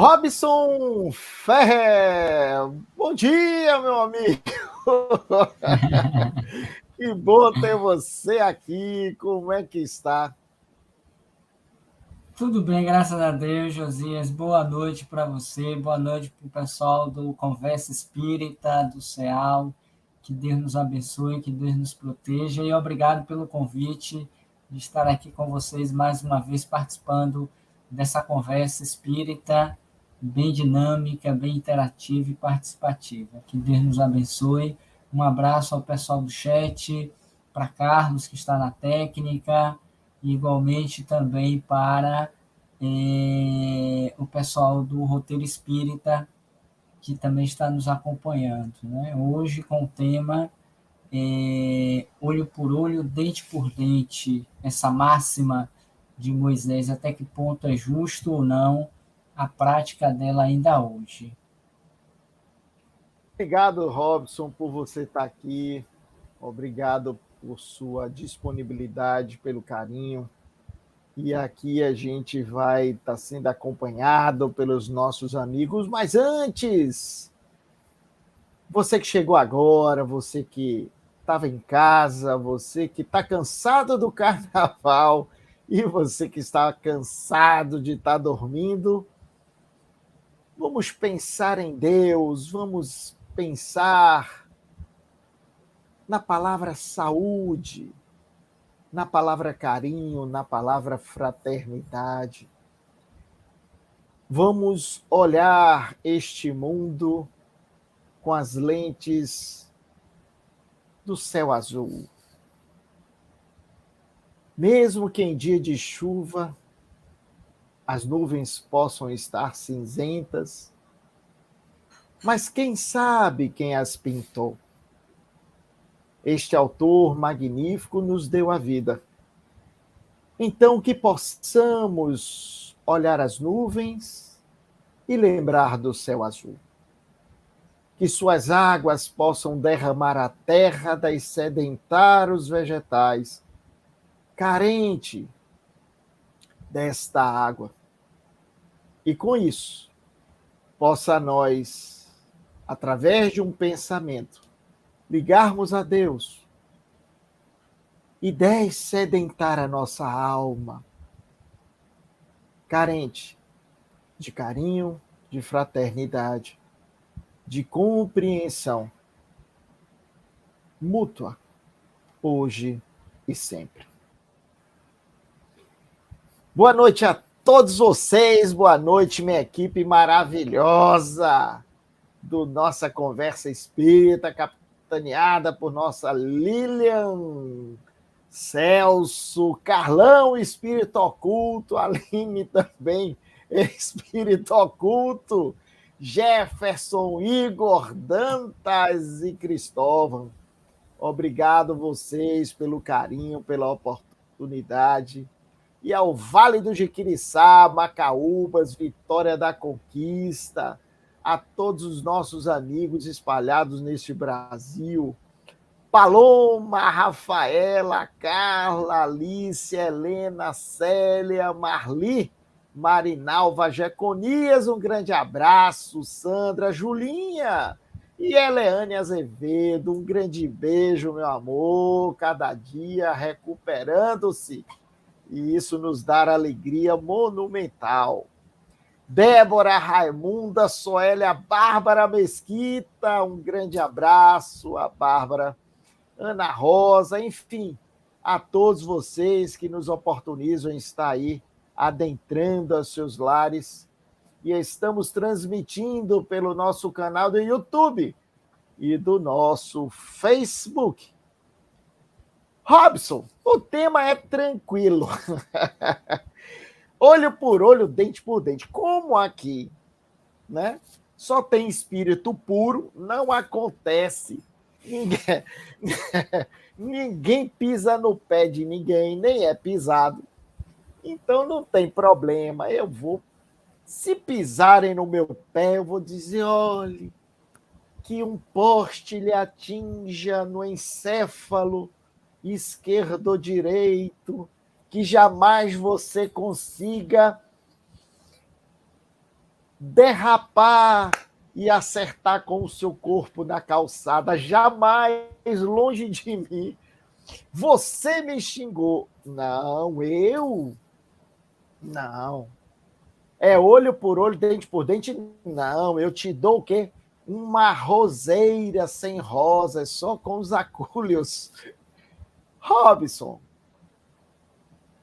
Robson Ferrer, bom dia, meu amigo. Que bom ter você aqui. Como é que está? Tudo bem, graças a Deus, Josias. Boa noite para você, boa noite para o pessoal do Conversa Espírita, do CEAL. Que Deus nos abençoe, que Deus nos proteja e obrigado pelo convite de estar aqui com vocês mais uma vez participando dessa conversa espírita bem dinâmica, bem interativa e participativa. Que Deus nos abençoe. Um abraço ao pessoal do chat, para Carlos, que está na técnica, e igualmente também para o pessoal do Roteiro Espírita, que também está nos acompanhando, né? Hoje com o tema olho por olho, dente por dente, essa máxima de Moisés, até que ponto é justo ou não a prática dela ainda hoje. Obrigado, Robson, por você estar aqui. Obrigado por sua disponibilidade, pelo carinho. E aqui a gente vai estar sendo acompanhado pelos nossos amigos. Mas antes, você que chegou agora, você que estava em casa, você que está cansado do carnaval e você que está cansado de estar dormindo, vamos pensar em Deus, vamos pensar na palavra saúde, na palavra carinho, na palavra fraternidade. Vamos olhar este mundo com as lentes do céu azul. Mesmo que em dia de chuva as nuvens possam estar cinzentas, mas quem sabe quem as pintou? Este autor magnífico nos deu a vida. Então, que possamos olhar as nuvens e lembrar do céu azul. Que suas águas possam derramar a terra, dessedentar os vegetais, carente desta água. E com isso, possa nós, através de um pensamento, ligarmos a Deus e dessedentar a nossa alma, carente de carinho, de fraternidade, de compreensão mútua, hoje e sempre. Boa noite a todos vocês, boa noite, minha equipe maravilhosa do Nossa Conversa Espírita, capitaneada por nossa Lilian, Celso, Carlão, Espírito Oculto, Aline também, Espírito Oculto, Jefferson, Igor, Dantas e Cristóvão. Obrigado vocês pelo carinho, pela oportunidade. E ao Vale do Jiquiriçá, Macaúbas, Vitória da Conquista, a todos os nossos amigos espalhados neste Brasil, Paloma, Rafaela, Carla, Alice, Helena, Célia, Marli, Marinalva, Jeconias, um grande abraço, Sandra, Julinha e Eleane Azevedo, um grande beijo, meu amor, cada dia recuperando-se, e isso nos dá alegria monumental. Débora, Raimunda, Soélia, Bárbara Mesquita, um grande abraço, a Bárbara, Ana Rosa, enfim, a todos vocês que nos oportunizam em estar aí adentrando aos seus lares, e estamos transmitindo pelo nosso canal do YouTube e do nosso Facebook. Robson, o tema é tranquilo. Olho por olho, dente por dente. Como aqui, né? Só tem espírito puro, não acontece. Ninguém pisa no pé de ninguém, nem é pisado. Então não tem problema. Se pisarem no meu pé, eu vou dizer, olhe, que um poste lhe atinja no encéfalo esquerdo ou direito, que jamais você consiga derrapar e acertar com o seu corpo na calçada, jamais, longe de mim. Você me xingou. Não, eu? Não. É olho por olho, dente por dente? Não, eu te dou o quê? Uma roseira sem rosas, só com os acúlios. Robson,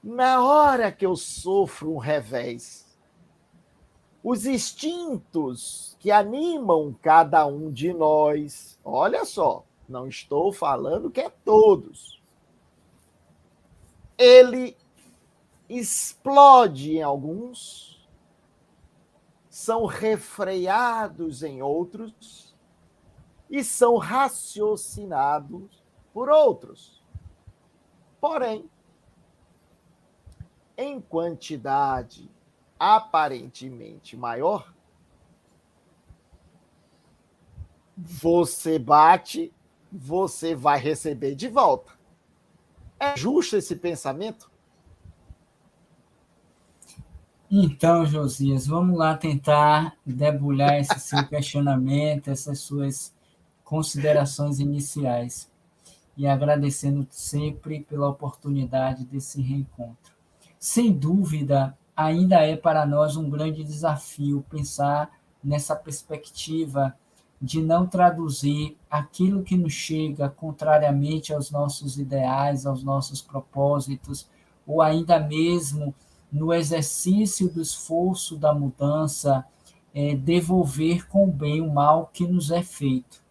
na hora que eu sofro um revés, os instintos que animam cada um de nós, olha só, não estou falando que é todos, ele explode em alguns, são refreados em outros e são raciocinados por outros. Porém, em quantidade aparentemente maior, você bate, você vai receber de volta. É justo esse pensamento? Então, Josias, vamos lá tentar debulhar esse seu questionamento, essas suas considerações iniciais. E agradecendo sempre pela oportunidade desse reencontro. Sem dúvida, ainda é para nós um grande desafio pensar nessa perspectiva de não traduzir aquilo que nos chega contrariamente aos nossos ideais, aos nossos propósitos, ou ainda mesmo no exercício do esforço da mudança, devolver com o bem o mal que nos é feito.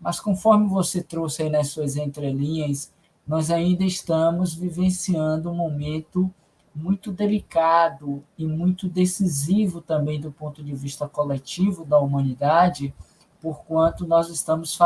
Mas conforme você trouxe aí nas suas entrelinhas, nós ainda estamos vivenciando um momento muito delicado e muito decisivo também do ponto de vista coletivo da humanidade, porquanto nós estamos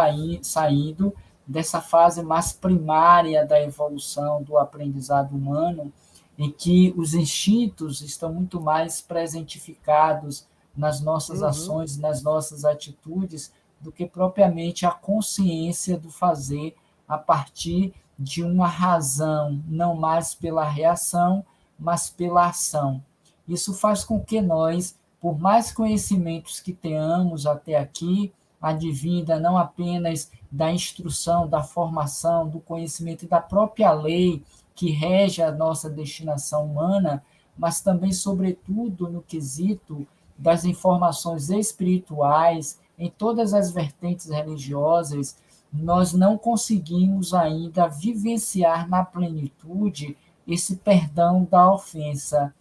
saindo dessa fase mais primária da evolução do aprendizado humano, em que os instintos estão muito mais presentificados nas nossas ações, nas nossas atitudes, do que propriamente a consciência do fazer a partir de uma razão, não mais pela reação, mas pela ação. Isso faz com que nós, por mais conhecimentos que tenhamos até aqui, advinda não apenas da instrução, da formação, do conhecimento e da própria lei que rege a nossa destinação humana, mas também, sobretudo, no quesito das informações espirituais, em todas as vertentes religiosas, nós não conseguimos ainda vivenciar na plenitude esse perdão da ofensa,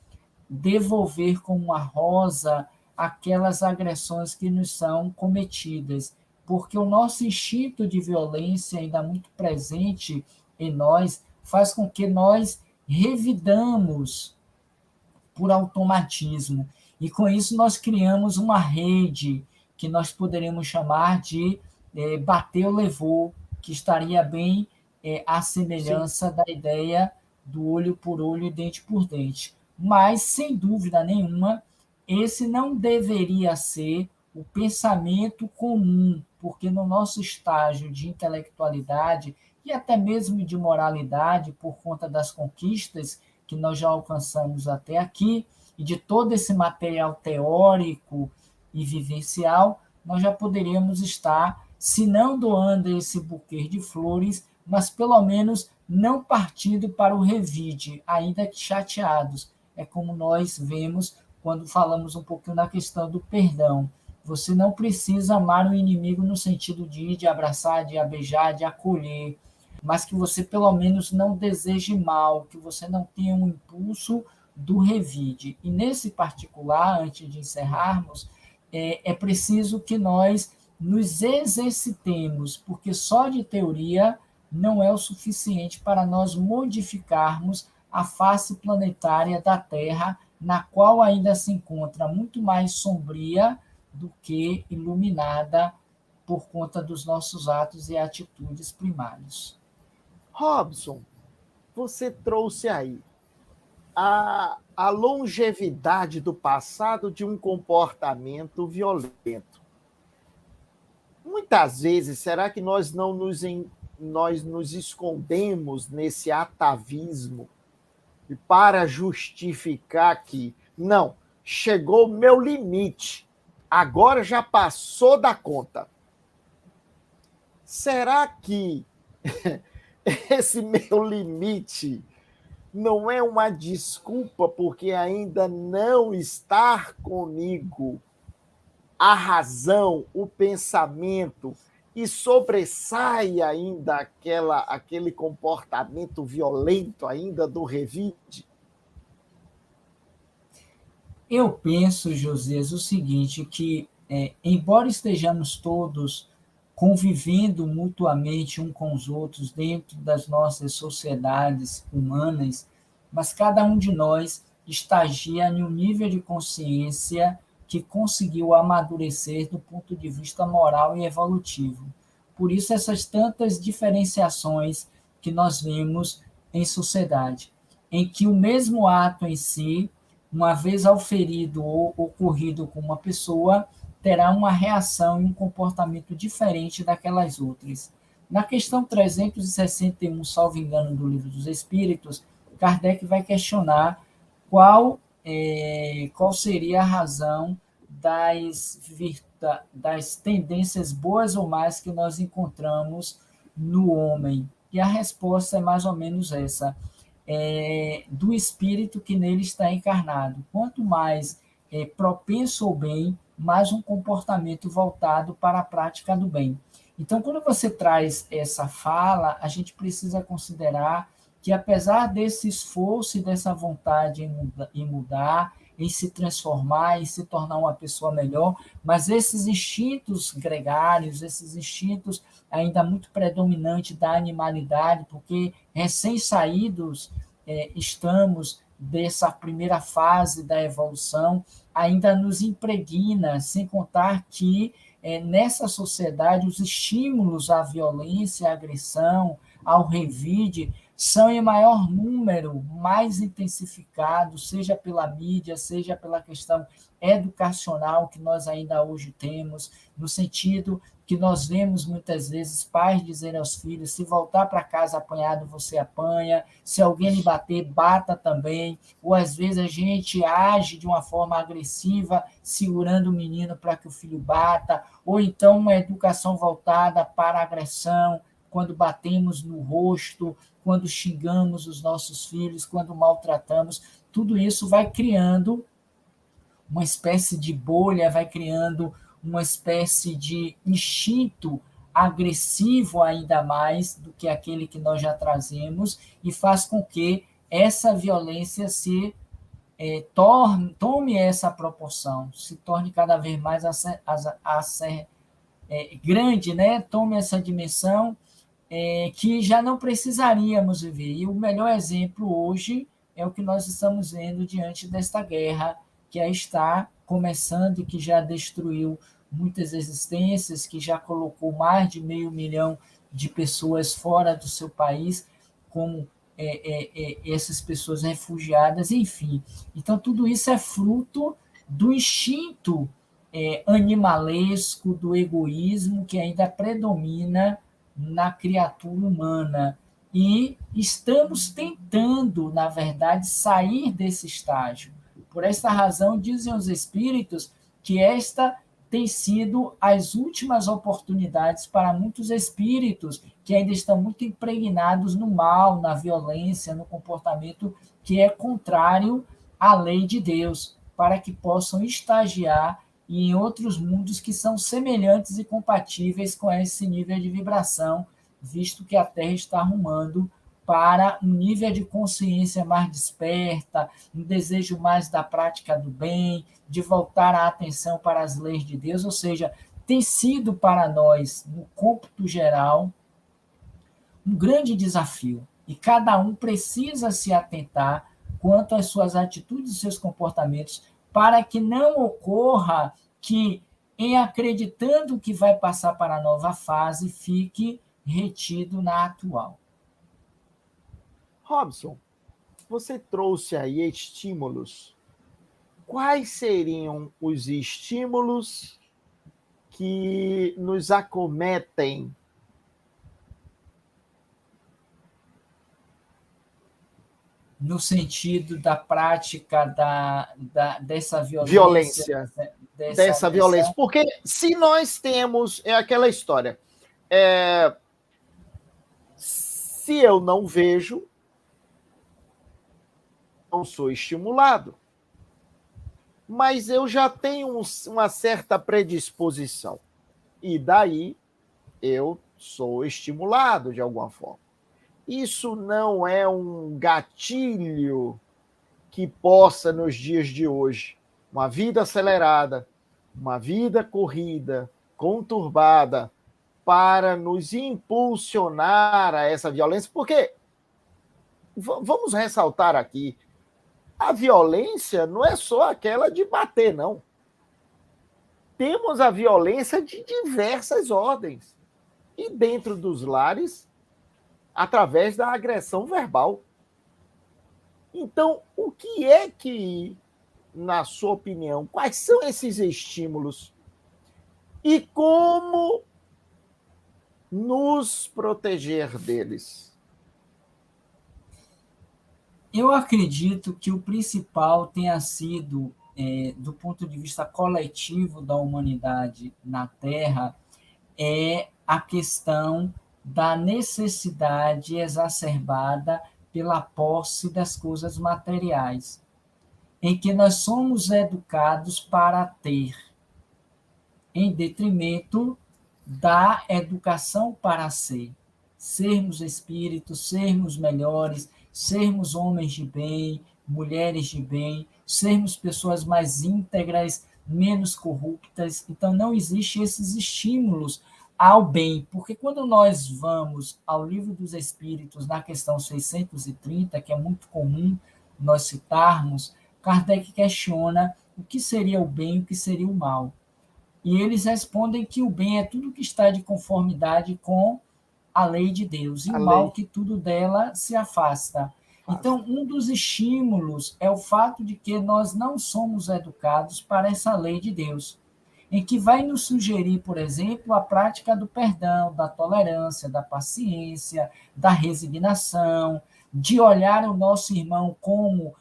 devolver como uma rosa aquelas agressões que nos são cometidas, porque o nosso instinto de violência, ainda muito presente em nós, faz com que nós revidamos por automatismo. E com isso nós criamos uma rede que nós poderíamos chamar de bateu, levou, que estaria bem à semelhança da ideia do olho por olho e dente por dente. Mas, sem dúvida nenhuma, esse não deveria ser o pensamento comum, porque no nosso estágio de intelectualidade e até mesmo de moralidade, por conta das conquistas que nós já alcançamos até aqui, e de todo esse material teórico e vivencial, nós já poderíamos estar, se não doando esse buquê de flores, mas pelo menos não partindo para o revide, ainda que chateados. É como nós vemos quando falamos um pouquinho da questão do perdão. Você não precisa amar o inimigo no sentido de ir, de abraçar, de beijar, de acolher, mas que você pelo menos não deseje mal, que você não tenha um impulso do revide. E nesse particular, antes de encerrarmos, é preciso que nós nos exercitemos, porque só de teoria não é o suficiente para nós modificarmos a face planetária da Terra, na qual ainda se encontra muito mais sombria do que iluminada por conta dos nossos atos e atitudes primários. Robson, você trouxe aí a longevidade do passado de um comportamento violento. Muitas vezes, será que nós não nós nos escondemos nesse atavismo e para justificar que, não, chegou o meu limite, agora já passou da conta? Será que esse meu limite não é uma desculpa porque ainda não está comigo a razão, o pensamento, e sobressai ainda aquele comportamento violento ainda do revide? Eu penso, Josias, o seguinte, que embora estejamos todos convivendo mutuamente um com os outros dentro das nossas sociedades humanas, mas cada um de nós estagia em um nível de consciência que conseguiu amadurecer do ponto de vista moral e evolutivo. Por isso, essas tantas diferenciações que nós vemos em sociedade, em que o mesmo ato em si, uma vez auferido ou ocorrido com uma pessoa, terá uma reação e um comportamento diferente daquelas outras. Na questão 361, salvo engano, do Livro dos Espíritos, Kardec vai questionar qual seria a razão das tendências boas ou más que nós encontramos no homem. E a resposta é mais ou menos essa. Do espírito que nele está encarnado. Quanto mais propenso ao bem, mais um comportamento voltado para a prática do bem. Então, quando você traz essa fala, a gente precisa considerar que, apesar desse esforço e dessa vontade em mudar, em se transformar, em se tornar uma pessoa melhor, mas esses instintos gregários, esses instintos ainda muito predominantes da animalidade, porque recém-saídos estamos dessa primeira fase da evolução, ainda nos impregna, sem contar que nessa sociedade os estímulos à violência, à agressão, ao revide, são em maior número, mais intensificados, seja pela mídia, seja pela questão educacional que nós ainda hoje temos, no sentido que nós vemos muitas vezes pais dizerem aos filhos: se voltar para casa apanhado, você apanha, se alguém lhe bater, bata também, ou às vezes a gente age de uma forma agressiva, segurando o menino para que o filho bata, ou então uma educação voltada para a agressão, quando batemos no rosto, quando xingamos os nossos filhos, quando maltratamos, tudo isso vai criando uma espécie de bolha, vai criando uma espécie de instinto agressivo ainda mais do que aquele que nós já trazemos e faz com que essa violência tome essa proporção, se torne cada vez mais grande, né? Tome essa dimensão que já não precisaríamos viver. E o melhor exemplo hoje é o que nós estamos vendo diante desta guerra que está começando e que já destruiu muitas existências, que já colocou mais de 500 mil de pessoas fora do seu país, como essas pessoas refugiadas, enfim. Então, tudo isso é fruto do instinto animalesco, do egoísmo que ainda predomina na criatura humana. E estamos tentando, na verdade, sair desse estágio. Por esta razão, dizem os espíritos que esta tem sido as últimas oportunidades para muitos espíritos que ainda estão muito impregnados no mal, na violência, no comportamento que é contrário à lei de Deus, para que possam estagiar em outros mundos que são semelhantes e compatíveis com esse nível de vibração, visto que a Terra está arrumando para um nível de consciência mais desperta, um desejo mais da prática do bem, de voltar a atenção para as leis de Deus, ou seja, tem sido para nós, no cômputo geral, um grande desafio. E cada um precisa se atentar quanto às suas atitudes e seus comportamentos, para que não ocorra que, em acreditando que vai passar para a nova fase, fique retido na atual. Robson, você trouxe aí estímulos. Quais seriam os estímulos que nos acometem? No sentido da prática dessa violência. Dessa violência. Porque se nós temos, é aquela história, se eu não vejo, não sou estimulado. Mas eu já tenho uma certa predisposição. E daí eu sou estimulado de alguma forma. Isso não é um gatilho que possa, nos dias de hoje, uma vida acelerada, uma vida corrida, conturbada, para nos impulsionar a essa violência, porque, vamos ressaltar aqui, a violência não é só aquela de bater, não. Temos a violência de diversas ordens. E dentro dos lares, através da agressão verbal. Então, o que é que, na sua opinião, quais são esses estímulos? E como nos proteger deles? Eu acredito que o principal tenha sido, do ponto de vista coletivo da humanidade na Terra, é a questão da necessidade exacerbada pela posse das coisas materiais, em que nós somos educados para ter, em detrimento da educação para ser. Sermos espíritos, sermos melhores, sermos homens de bem, mulheres de bem, sermos pessoas mais íntegras, menos corruptas. Então, não existem esses estímulos ao bem, porque quando nós vamos ao Livro dos Espíritos, na questão 630, que é muito comum nós citarmos, Kardec questiona o que seria o bem e o que seria o mal. E eles respondem que o bem é tudo que está de conformidade com a lei de Deus, e o mal que tudo dela se afasta. Então, um dos estímulos é o fato de que nós não somos educados para essa lei de Deus, em que vai nos sugerir, por exemplo, a prática do perdão, da tolerância, da paciência, da resignação, de olhar o nosso irmão como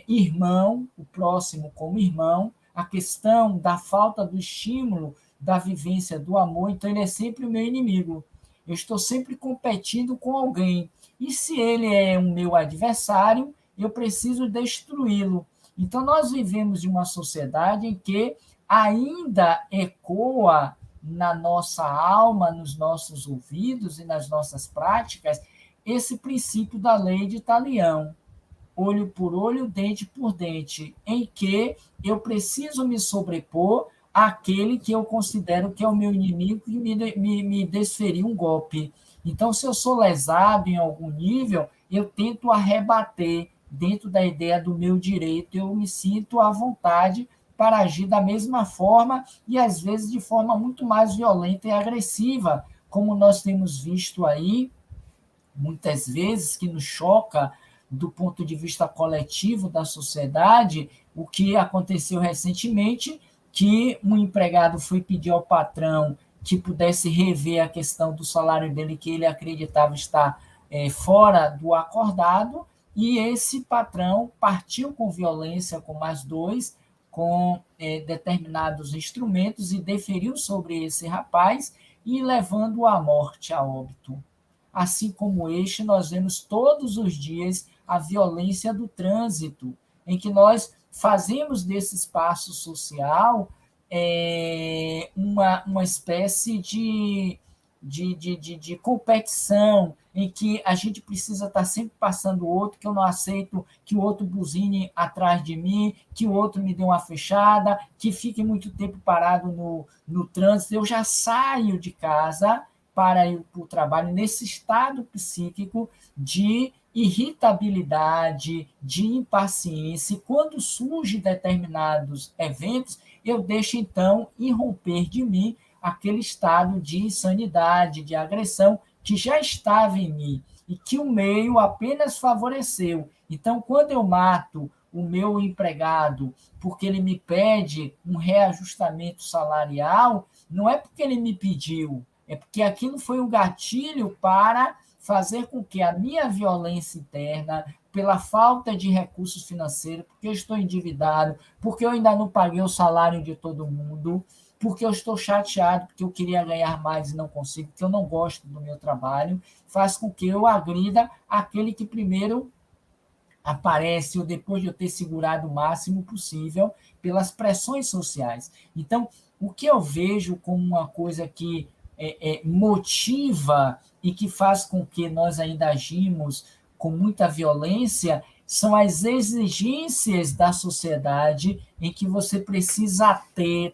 irmão, o próximo como irmão, a questão da falta do estímulo, da vivência do amor, então ele é sempre o meu inimigo. Eu estou sempre competindo com alguém. E se ele é o meu adversário, eu preciso destruí-lo. Então, nós vivemos em uma sociedade em que ainda ecoa na nossa alma, nos nossos ouvidos e nas nossas práticas, esse princípio da lei de Talião. Olho por olho, dente por dente, em que eu preciso me sobrepor àquele que eu considero que é o meu inimigo e me desferir um golpe. Então, se eu sou lesado em algum nível, eu tento arrebater dentro da ideia do meu direito, eu me sinto à vontade para agir da mesma forma e, às vezes, de forma muito mais violenta e agressiva, como nós temos visto aí, muitas vezes, que nos choca do ponto de vista coletivo da sociedade, o que aconteceu recentemente, que um empregado foi pedir ao patrão que pudesse rever a questão do salário dele, que ele acreditava estar fora do acordado, e esse patrão partiu com violência com mais dois, com determinados instrumentos, e deferiu sobre esse rapaz, e levando-o à morte, a óbito. Assim como este, nós vemos todos os dias a violência do trânsito, em que nós fazemos desse espaço social uma espécie de competição, em que a gente precisa estar sempre passando o outro, que eu não aceito que o outro buzine atrás de mim, que o outro me dê uma fechada, que fique muito tempo parado no trânsito. Eu já saio de casa para ir para o trabalho nesse estado psíquico de irritabilidade, de impaciência. E quando surgem determinados eventos, eu deixo, então, irromper de mim aquele estado de insanidade, de agressão que já estava em mim e que o meio apenas favoreceu. Então, quando eu mato o meu empregado porque ele me pede um reajustamento salarial, não é porque ele me pediu, é porque aquilo foi um gatilho para fazer com que a minha violência interna, pela falta de recursos financeiros, porque eu estou endividado, porque eu ainda não paguei o salário de todo mundo, porque eu estou chateado, porque eu queria ganhar mais e não consigo, porque eu não gosto do meu trabalho, faz com que eu agrida aquele que primeiro aparece, ou depois de eu ter segurado o máximo possível pelas pressões sociais. Então, o que eu vejo como uma coisa que motiva e que faz com que nós ainda agimos com muita violência são as exigências da sociedade em que você precisa ter,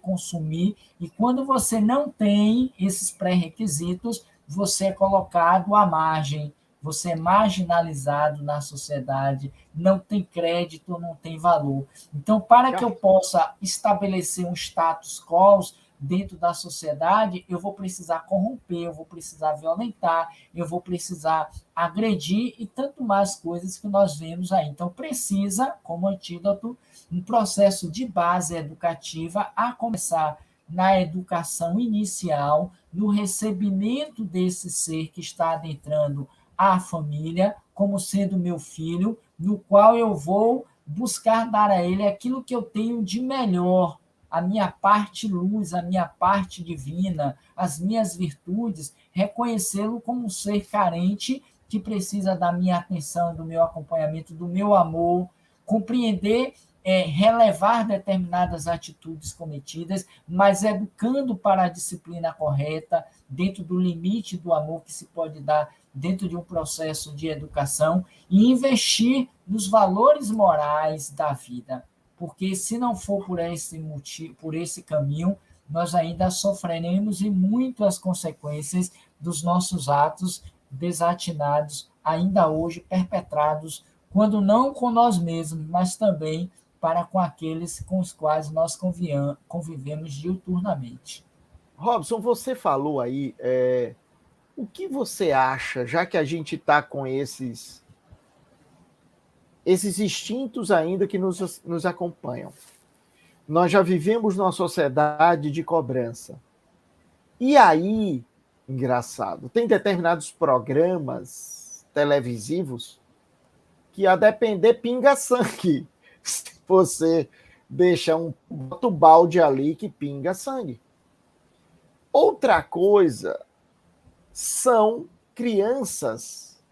consumir, e quando você não tem esses pré-requisitos, você é colocado à margem, você é marginalizado na sociedade, não tem crédito, não tem valor. Então, para que eu possa estabelecer um status quo dentro da sociedade, eu vou precisar corromper, eu vou precisar violentar, eu vou precisar agredir e tanto mais coisas que nós vemos aí. Então, precisa, como antídoto, um processo de base educativa, a começar na educação inicial, no recebimento desse ser que está adentrando a família, como sendo meu filho, no qual eu vou buscar dar a ele aquilo que eu tenho de melhor, a minha parte luz, a minha parte divina, as minhas virtudes, reconhecê-lo como um ser carente que precisa da minha atenção, do meu acompanhamento, do meu amor, compreender, relevar determinadas atitudes cometidas, mas educando para a disciplina correta, dentro do limite do amor que se pode dar dentro de um processo de educação, e investir nos valores morais da vida. Porque se não for por esse motivo, por esse caminho, nós ainda sofreremos e muito as consequências dos nossos atos desatinados, ainda hoje perpetrados, quando não com nós mesmos, mas também para com aqueles com os quais nós convivemos diuturnamente. Robson, você falou aí, o que você acha, já que a gente está com esses instintos ainda que nos acompanham? Nós já vivemos numa sociedade de cobrança. E aí, engraçado, tem determinados programas televisivos que, a depender, pinga sangue. Se você deixa bota o balde ali que pinga sangue. Outra coisa são crianças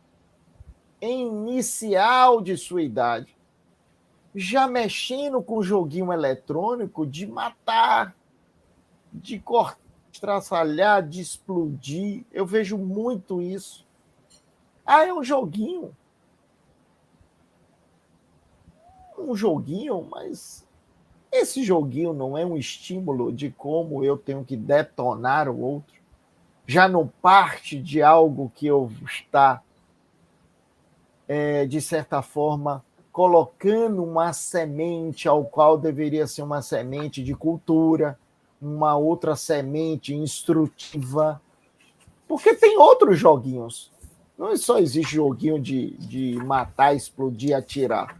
em inicial de sua idade, já mexendo com joguinho eletrônico de matar, de cortar, estraçalhar, de explodir. Eu vejo muito isso. Ah, é um joguinho. Um joguinho, mas esse joguinho não é um estímulo de como eu tenho que detonar o outro? Já não parte de algo que eu está, de certa forma, colocando uma semente ao qual deveria ser uma semente de cultura, uma outra semente instrutiva, porque tem outros joguinhos. Não só existe joguinho de matar, explodir, atirar.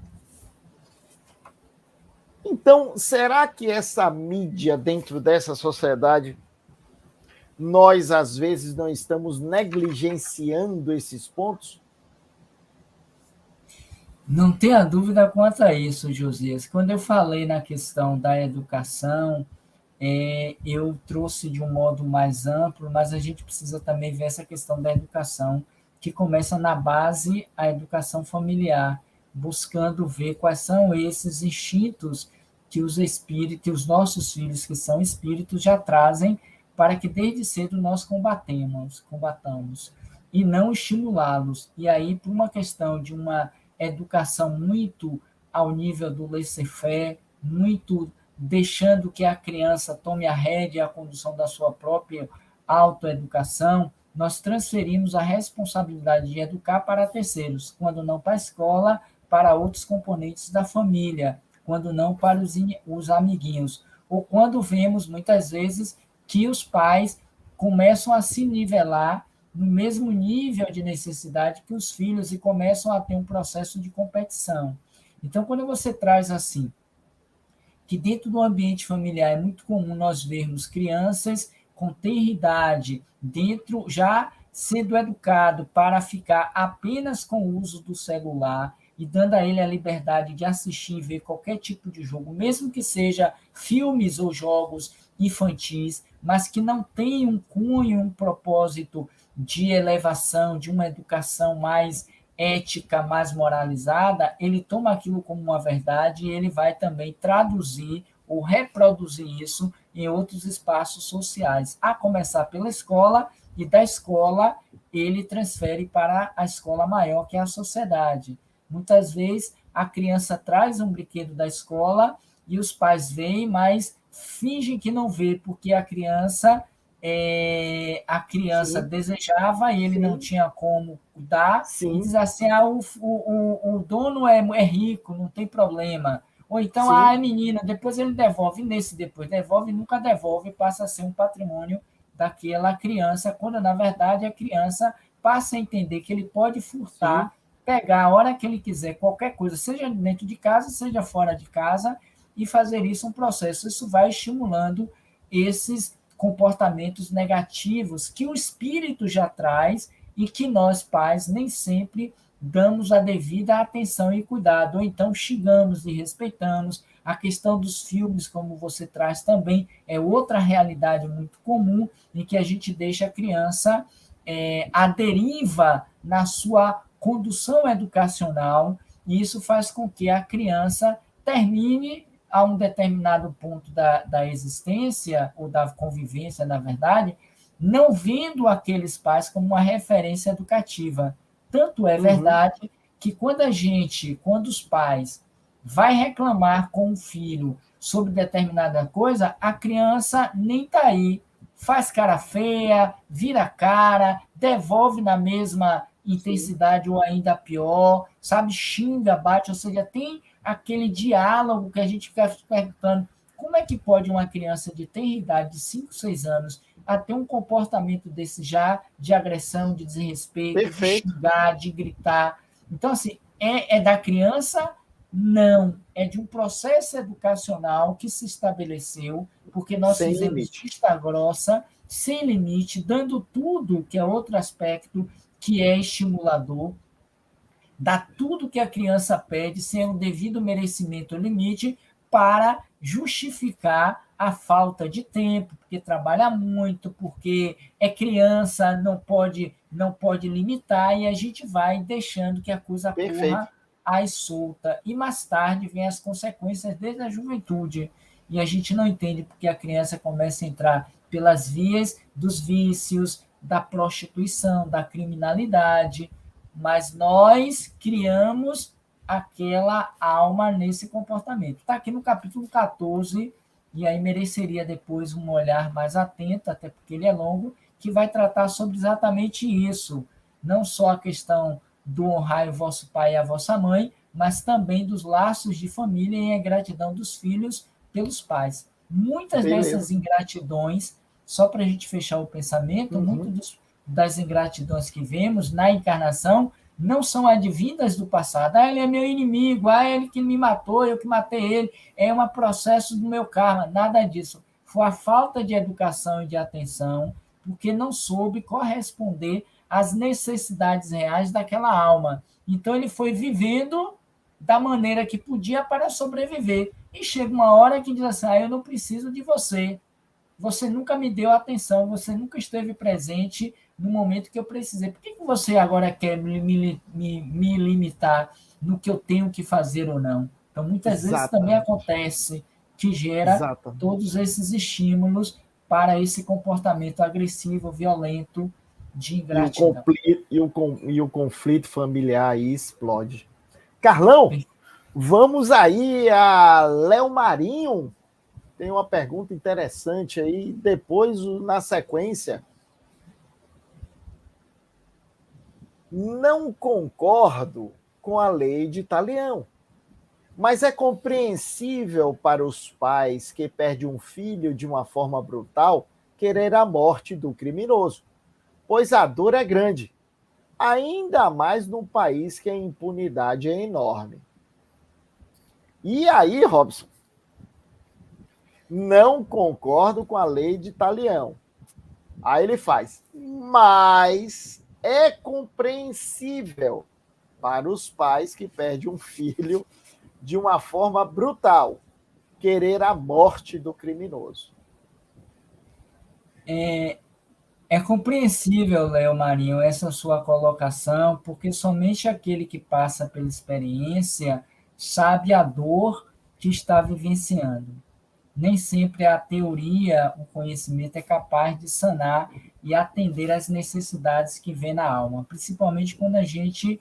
Então, será que essa mídia dentro dessa sociedade, nós às vezes não estamos negligenciando esses pontos? Não tenha dúvida quanto a isso, Josias. Quando eu falei na questão da educação, eu trouxe de um modo mais amplo, mas a gente precisa também ver essa questão da educação, que começa na base, a educação familiar, buscando ver quais são esses instintos que os espíritos, os nossos filhos que são espíritos já trazem para que desde cedo nós combatamos e não estimulá-los. E aí, por uma questão de uma educação muito ao nível do laissez-faire, muito deixando que a criança tome a rédea e a condução da sua própria autoeducação, nós transferimos a responsabilidade de educar para terceiros, quando não para a escola, para outros componentes da família, quando não para os amiguinhos, ou quando vemos muitas vezes que os pais começam a se nivelar no mesmo nível de necessidade que os filhos e começam a ter um processo de competição. Então, quando você traz assim, que dentro do ambiente familiar é muito comum nós vermos crianças com tenridade dentro, já sendo educado para ficar apenas com o uso do celular e dando a ele a liberdade de assistir e ver qualquer tipo de jogo, mesmo que seja filmes ou jogos infantis, mas que não tem um cunho, um propósito de elevação, de uma educação mais ética, mais moralizada, ele toma aquilo como uma verdade e ele vai também traduzir ou reproduzir isso em outros espaços sociais, a começar pela escola, e da escola ele transfere para a escola maior, que é a sociedade. Muitas vezes a criança traz um brinquedo da escola e os pais veem, mas fingem que não vê, porque a criança Sim, desejava e ele sim, não tinha como dar, e sim, diz assim, o dono é rico, não tem problema. Ou então, sim, é menina, depois ele devolve, nesse depois devolve, nunca devolve, passa a ser um patrimônio daquela criança, quando na verdade a criança passa a entender que ele pode sim, furtar, pegar a hora que ele quiser qualquer coisa, seja dentro de casa, seja fora de casa, e fazer isso um processo. Isso vai estimulando esses comportamentos negativos que o espírito já traz e que nós, pais, nem sempre damos a devida atenção e cuidado, ou então xingamos e respeitamos. A questão dos filmes, como você traz também, é outra realidade muito comum, em que a gente deixa a criança à deriva na sua condução educacional, e isso faz com que a criança termine a um determinado ponto da existência, ou da convivência, na verdade, não vendo aqueles pais como uma referência educativa. Tanto é uhum, verdade que quando os pais vai reclamar com o filho sobre determinada coisa, a criança nem está aí, faz cara feia, vira cara, devolve na mesma sim, intensidade ou ainda pior, sabe, xinga, bate, ou seja, tem aquele diálogo que a gente fica perguntando, como é que pode uma criança de ter idade de 5, 6 anos a ter um comportamento desse já de agressão, de desrespeito, de perfeito, xingar, de gritar. Então, assim, é da criança? Não. É de um processo educacional que se estabeleceu, porque nós sem fizemos limite. vista grossa, sem limite, dando tudo, que é outro aspecto que é estimulador, dá tudo que a criança pede sem o devido merecimento ou limite para justificar a falta de tempo, porque trabalha muito, porque é criança, não pode limitar, e a gente vai deixando que a coisa Perfeito. corra às solta. E mais tarde vem as consequências desde a juventude. E a gente não entende porque a criança começa a entrar pelas vias dos vícios, da prostituição, da criminalidade, mas nós criamos aquela alma nesse comportamento. Está aqui no capítulo 14, e aí mereceria depois um olhar mais atento, até porque ele é longo, que vai tratar sobre exatamente isso. Não só a questão do honrar o vosso pai e a vossa mãe, mas também dos laços de família e a ingratidão dos filhos pelos pais. Muitas dessas ingratidões, só para a gente fechar o pensamento, das ingratidões que vemos na encarnação não são advindas do passado. Ah, ele é meu inimigo, ah, ele que me matou, eu que matei ele, é um processo do meu karma. Nada disso. Foi a falta de educação e de atenção, porque não soube corresponder às necessidades reais daquela alma. Então, ele foi vivendo da maneira que podia para sobreviver. E chega uma hora que diz assim, eu não preciso de você. Você nunca me deu atenção, você nunca esteve presente no momento que eu precisei. Por que você agora quer me limitar no que eu tenho que fazer ou não? Então, muitas vezes também acontece que gera todos esses estímulos para esse comportamento agressivo, violento, de ingratidão. E o conflito familiar aí explode. Carlão, vamos aí a Léo Marinho. Tem uma pergunta interessante aí. Depois, na sequência, não concordo com a lei de Talião, mas é compreensível para os pais que perdem um filho de uma forma brutal querer a morte do criminoso, pois a dor é grande, ainda mais num país que a impunidade é enorme. E aí, Robson, não concordo com a lei de Talião. Aí ele faz, mas é compreensível para os pais que perdem um filho de uma forma brutal, querer a morte do criminoso. É compreensível, Léo Marinho, essa sua colocação, porque somente aquele que passa pela experiência sabe a dor que está vivenciando. Nem sempre a teoria, o conhecimento é capaz de sanar e atender às necessidades que vem na alma, principalmente quando a gente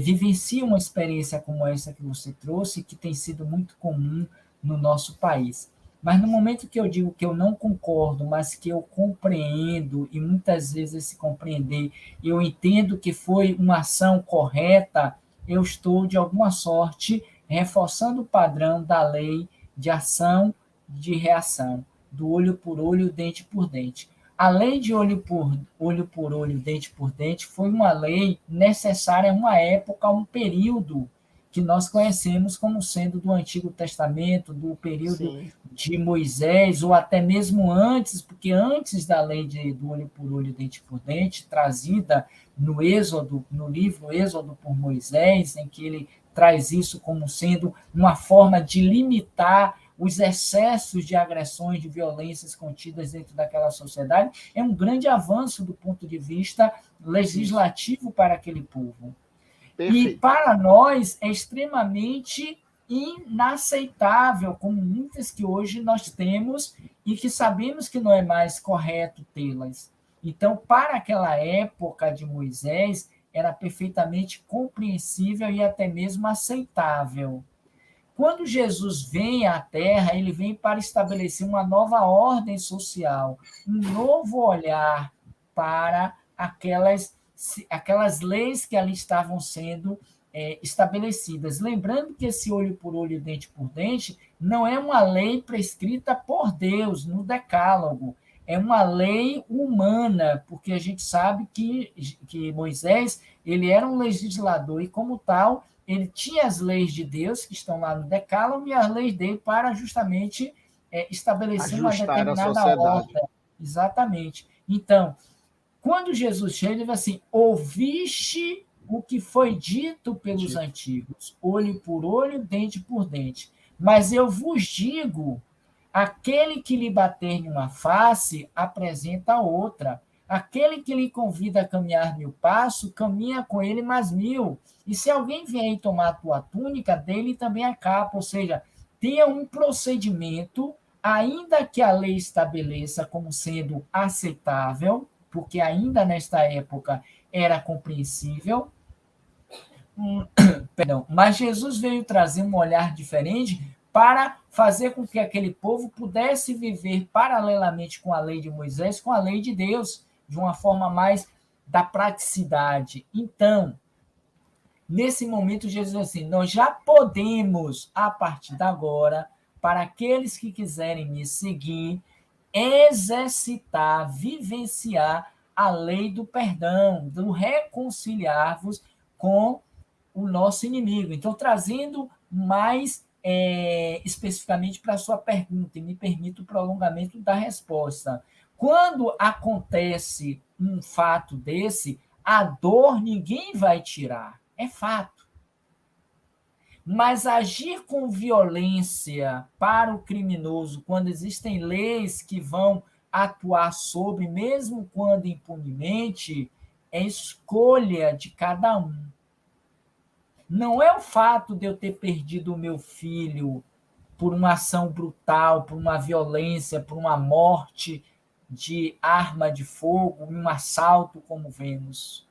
vivencia uma experiência como essa que você trouxe, que tem sido muito comum no nosso país. Mas no momento que eu digo que eu não concordo, mas que eu compreendo, e muitas vezes esse compreender, eu entendo que foi uma ação correta, eu estou, de alguma sorte, reforçando o padrão da lei de ação de reação, do olho por olho, dente por dente. A lei de olho por olho, dente por dente, foi uma lei necessária em uma época, um período que nós conhecemos como sendo do Antigo Testamento, do período de Moisés, ou até mesmo antes, porque antes da lei do olho por olho, dente por dente, trazida no Êxodo, no livro Êxodo por Moisés, em que ele traz isso como sendo uma forma de limitar os excessos de agressões, de violências contidas dentro daquela sociedade, é um grande avanço do ponto de vista legislativo para aquele povo. Perfeito. E para nós é extremamente inaceitável, como muitas que hoje nós temos e que sabemos que não é mais correto tê-las. Então, para aquela época de Moisés, era perfeitamente compreensível e até mesmo aceitável. Quando Jesus vem à Terra, ele vem para estabelecer uma nova ordem social, um novo olhar para aquelas leis que ali estavam sendo estabelecidas. Lembrando que esse olho por olho, dente por dente, não é uma lei prescrita por Deus no Decálogo, é uma lei humana, porque a gente sabe que Moisés ele era um legislador e, como tal, ele tinha as leis de Deus, que estão lá no Decálogo, e as leis dele para justamente estabelecer uma determinada ordem. Exatamente. Então, quando Jesus chega, ele diz assim, ouviste o que foi dito pelos antigos, olho por olho, dente por dente. Mas eu vos digo, aquele que lhe bater em uma face, apresenta outra. Aquele que lhe convida a caminhar 1000 passos, caminha com ele mais 1000. E se alguém vier e tomar a tua túnica, dele também a capa. Ou seja, tenha um procedimento, ainda que a lei estabeleça como sendo aceitável, porque ainda nesta época era compreensível, perdão, mas Jesus veio trazer um olhar diferente para fazer com que aquele povo pudesse viver paralelamente com a lei de Moisés, com a lei de Deus, de uma forma mais da praticidade. Então, Nesse momento, Jesus diz assim, nós já podemos, a partir de agora, para aqueles que quiserem me seguir, exercitar, vivenciar a lei do perdão, do reconciliar-vos com o nosso inimigo. Então, trazendo mais especificamente para a sua pergunta, e me permite o prolongamento da resposta. Quando acontece um fato desse, a dor ninguém vai tirar, é fato. Mas agir com violência para o criminoso, quando existem leis que vão atuar sobre, mesmo quando impunemente, é escolha de cada um. Não é o fato de eu ter perdido o meu filho por uma ação brutal, por uma violência, por uma morte de arma de fogo, um assalto, como vemos,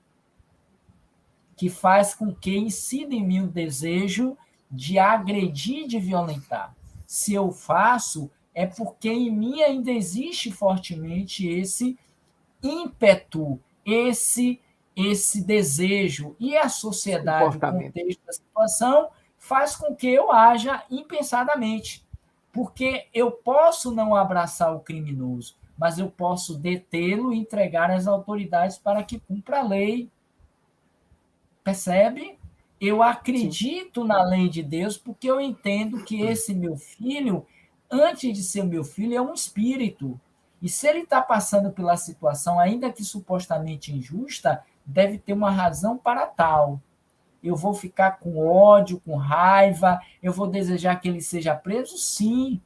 que faz com que incida em mim o desejo de agredir, de violentar. Se eu faço, é porque em mim ainda existe fortemente esse ímpeto, esse desejo, e a sociedade, o contexto da situação, faz com que eu haja impensadamente. Porque eu posso não abraçar o criminoso, mas eu posso detê-lo e entregar às autoridades para que cumpra a lei. Percebe? Eu acredito na lei de Deus porque eu entendo que esse meu filho, antes de ser meu filho, é um espírito. E se ele está passando pela situação, ainda que supostamente injusta, deve ter uma razão para tal. Eu vou ficar com ódio, com raiva, eu vou desejar que ele seja preso? Sim.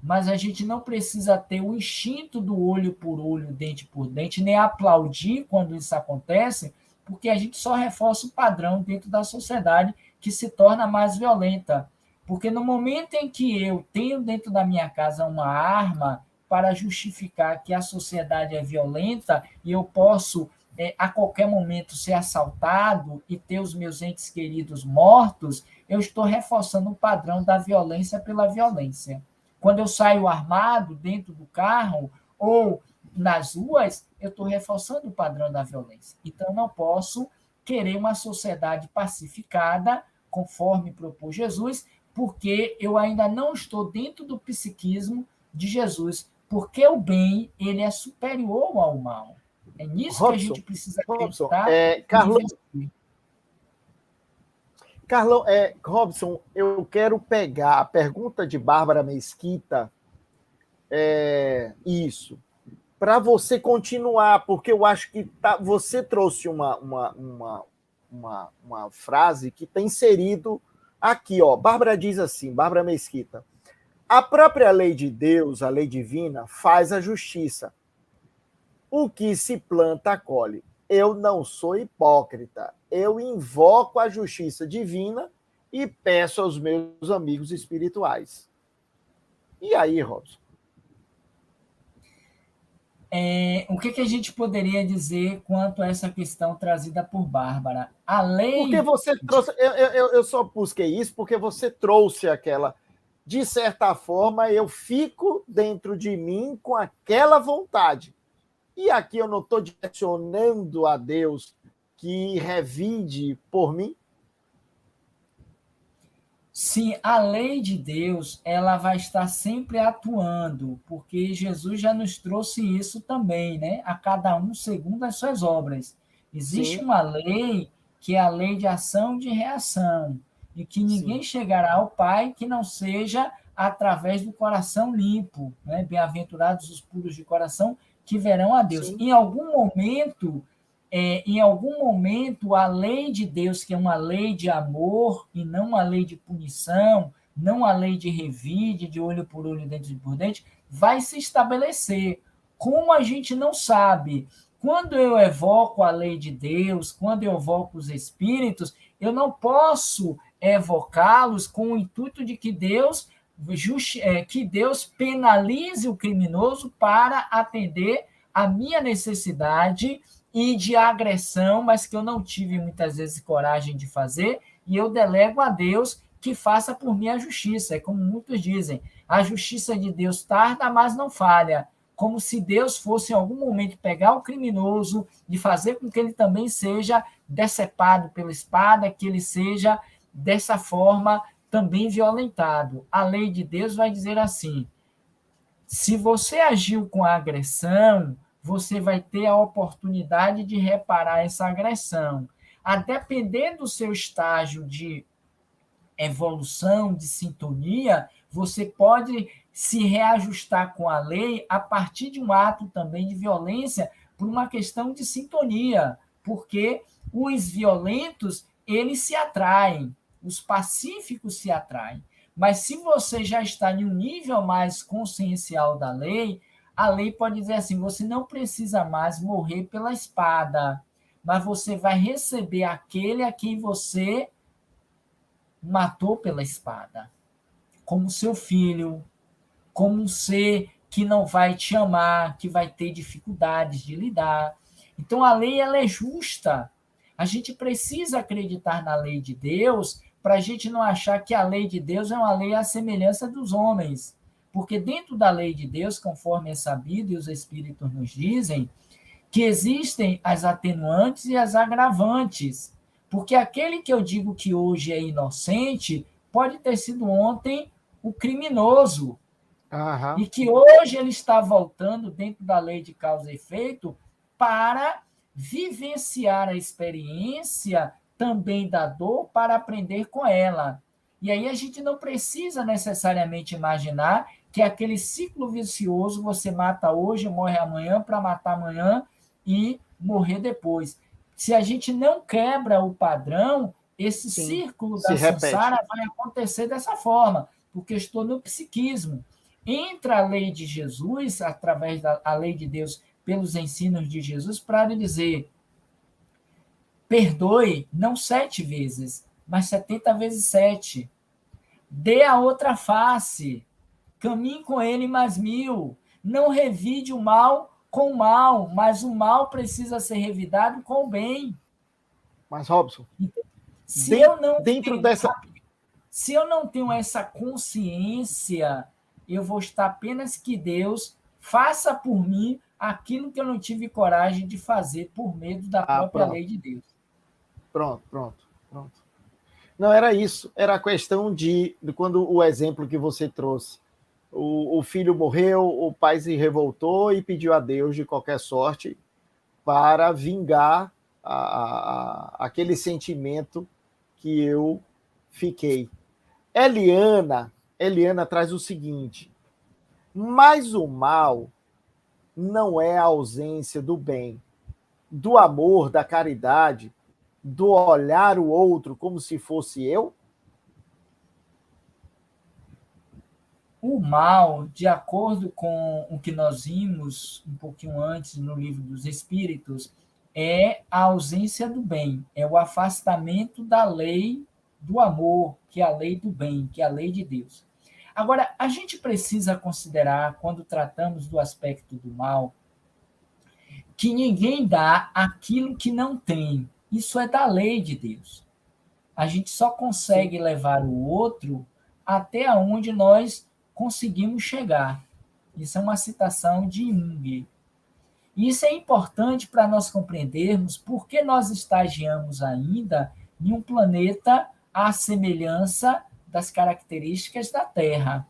Mas a gente não precisa ter o instinto do olho por olho, dente por dente, nem aplaudir quando isso acontece, porque a gente só reforça o padrão dentro da sociedade que se torna mais violenta. Porque no momento em que eu tenho dentro da minha casa uma arma para justificar que a sociedade é violenta e eu posso, a qualquer momento, ser assaltado e ter os meus entes queridos mortos, eu estou reforçando o padrão da violência pela violência. Quando eu saio armado dentro do carro ou nas ruas, eu estou reforçando o padrão da violência. Então, não posso querer uma sociedade pacificada, conforme propôs Jesus, porque eu ainda não estou dentro do psiquismo de Jesus, porque o bem ele é superior ao mal. É nisso Robson, que a gente precisa acreditar. Robson, eu quero pegar a pergunta de Bárbara Mesquita, isso, para você continuar, porque eu acho que você trouxe uma frase que está inserido aqui, ó. Bárbara diz assim, Bárbara Mesquita, a própria lei de Deus, a lei divina, faz a justiça. O que se planta, colhe. Eu não sou hipócrita. Eu invoco a justiça divina e peço aos meus amigos espirituais. E aí, Robson? O que a gente poderia dizer quanto a essa questão trazida por Bárbara? A lei... Porque você trouxe... Eu só busquei isso porque você trouxe aquela... De certa forma, eu fico dentro de mim com aquela vontade. E aqui eu não estou direcionando a Deus que revide por mim? Sim, a lei de Deus ela vai estar sempre atuando, porque Jesus já nos trouxe isso também, né? A cada um segundo as suas obras. Existe uma lei que é a lei de ação e de reação, e que ninguém chegará ao Pai que não seja através do coração limpo, né? Bem-aventurados os puros de coração, que verão a Deus. Em algum momento, a lei de Deus, que é uma lei de amor e não uma lei de punição, não a lei de revide, de olho por olho, dente por dente, vai se estabelecer. Como a gente não sabe, quando eu evoco a lei de Deus, quando eu evoco os espíritos, eu não posso evocá-los com o intuito de que Deus penalize o criminoso para atender a minha necessidade e de agressão, mas que eu não tive muitas vezes coragem de fazer, e eu delego a Deus que faça por mim a justiça. É como muitos dizem, a justiça de Deus tarda, mas não falha. como se Deus fosse em algum momento pegar o criminoso e fazer com que ele também seja decepado pela espada, que ele seja, dessa forma, também violentado. A lei de Deus vai dizer assim: se você agiu com agressão, você vai ter a oportunidade de reparar essa agressão. A depender do seu estágio de evolução, de sintonia, você pode se reajustar com a lei a partir de um ato também de violência por uma questão de sintonia, porque os violentos, eles se atraem, os pacíficos se atraem. Mas se você já está em um nível mais consciencial da lei, a lei pode dizer assim: você não precisa mais morrer pela espada, mas você vai receber aquele a quem você matou pela espada, como seu filho, como um ser que não vai te amar, que vai ter dificuldades de lidar. Então, a lei ela é justa. A gente precisa acreditar na lei de Deus para a gente não achar que a lei de Deus é uma lei à semelhança dos homens. Porque dentro da lei de Deus, conforme é sabido e os Espíritos nos dizem, que existem as atenuantes e as agravantes. Porque aquele que eu digo que hoje é inocente pode ter sido ontem o criminoso. Aham. E que hoje ele está voltando dentro da lei de causa e efeito para vivenciar a experiência também da dor para aprender com ela. E aí a gente não precisa necessariamente imaginar que é aquele ciclo vicioso, você mata hoje, morre amanhã para matar amanhã e morrer depois. Se a gente não quebra o padrão, esse Sim, círculo se da repete. samsara vai acontecer dessa forma, porque eu estou no psiquismo. Entra a lei de Jesus, através da lei de Deus, pelos ensinos de Jesus, para lhe dizer: perdoe não 7 vezes, mas 70 vezes 7. Dê a outra face. Caminhe com ele mais 1000. Não revide o mal com o mal, mas o mal precisa ser revidado com o bem. Mas, Robson, Se eu não dentro tenho, dessa. se eu não tenho essa consciência, eu vou estar apenas que Deus faça por mim aquilo que eu não tive coragem de fazer por medo da Ah, própria pronto, lei de Deus. pronto. Não era isso, era a questão de quando o exemplo que você trouxe. O filho morreu, o pai se revoltou e pediu a Deus de qualquer sorte para vingar aquele sentimento que eu fiquei. Eliana traz o seguinte: mas o mal não é a ausência do bem, do amor, da caridade, do olhar o outro como se fosse eu? O mal, de acordo com o que nós vimos um pouquinho antes no livro dos Espíritos, é a ausência do bem, é o afastamento da lei do amor, que é a lei do bem, que é a lei de Deus. Agora, a gente precisa considerar, quando tratamos do aspecto do mal, que ninguém dá aquilo que não tem. Isso é da lei de Deus. A gente só Sim. consegue levar o outro até onde nós conseguimos chegar. Isso é uma citação de Jung. E isso é importante para nós compreendermos por que nós estagiamos ainda em um planeta à semelhança das características da Terra.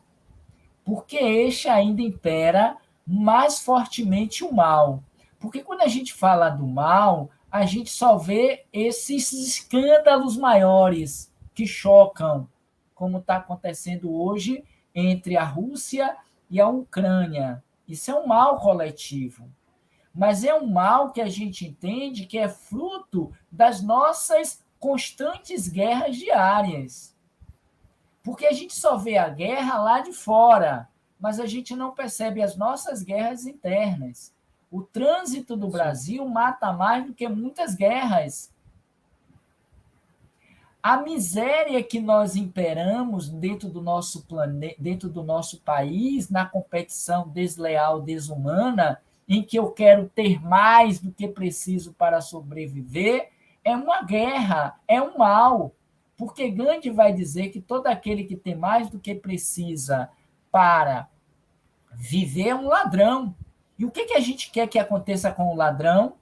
Porque este ainda impera mais fortemente o mal. Porque quando a gente fala do mal, a gente só vê esses escândalos maiores que chocam, como está acontecendo hoje entre a Rússia e a Ucrânia. Isso é um mal coletivo. Mas é um mal que a gente entende que é fruto das nossas constantes guerras diárias. Porque a gente só vê a guerra lá de fora, mas a gente não percebe as nossas guerras internas. O trânsito do Brasil mata mais do que muitas guerras. A miséria que nós imperamos dentro do nosso planeta, dentro do nosso país, na competição desleal, desumana, em que eu quero ter mais do que preciso para sobreviver, é uma guerra, é um mal. Porque Gandhi vai dizer que todo aquele que tem mais do que precisa para viver é um ladrão. E o que a gente quer que aconteça com o ladrão?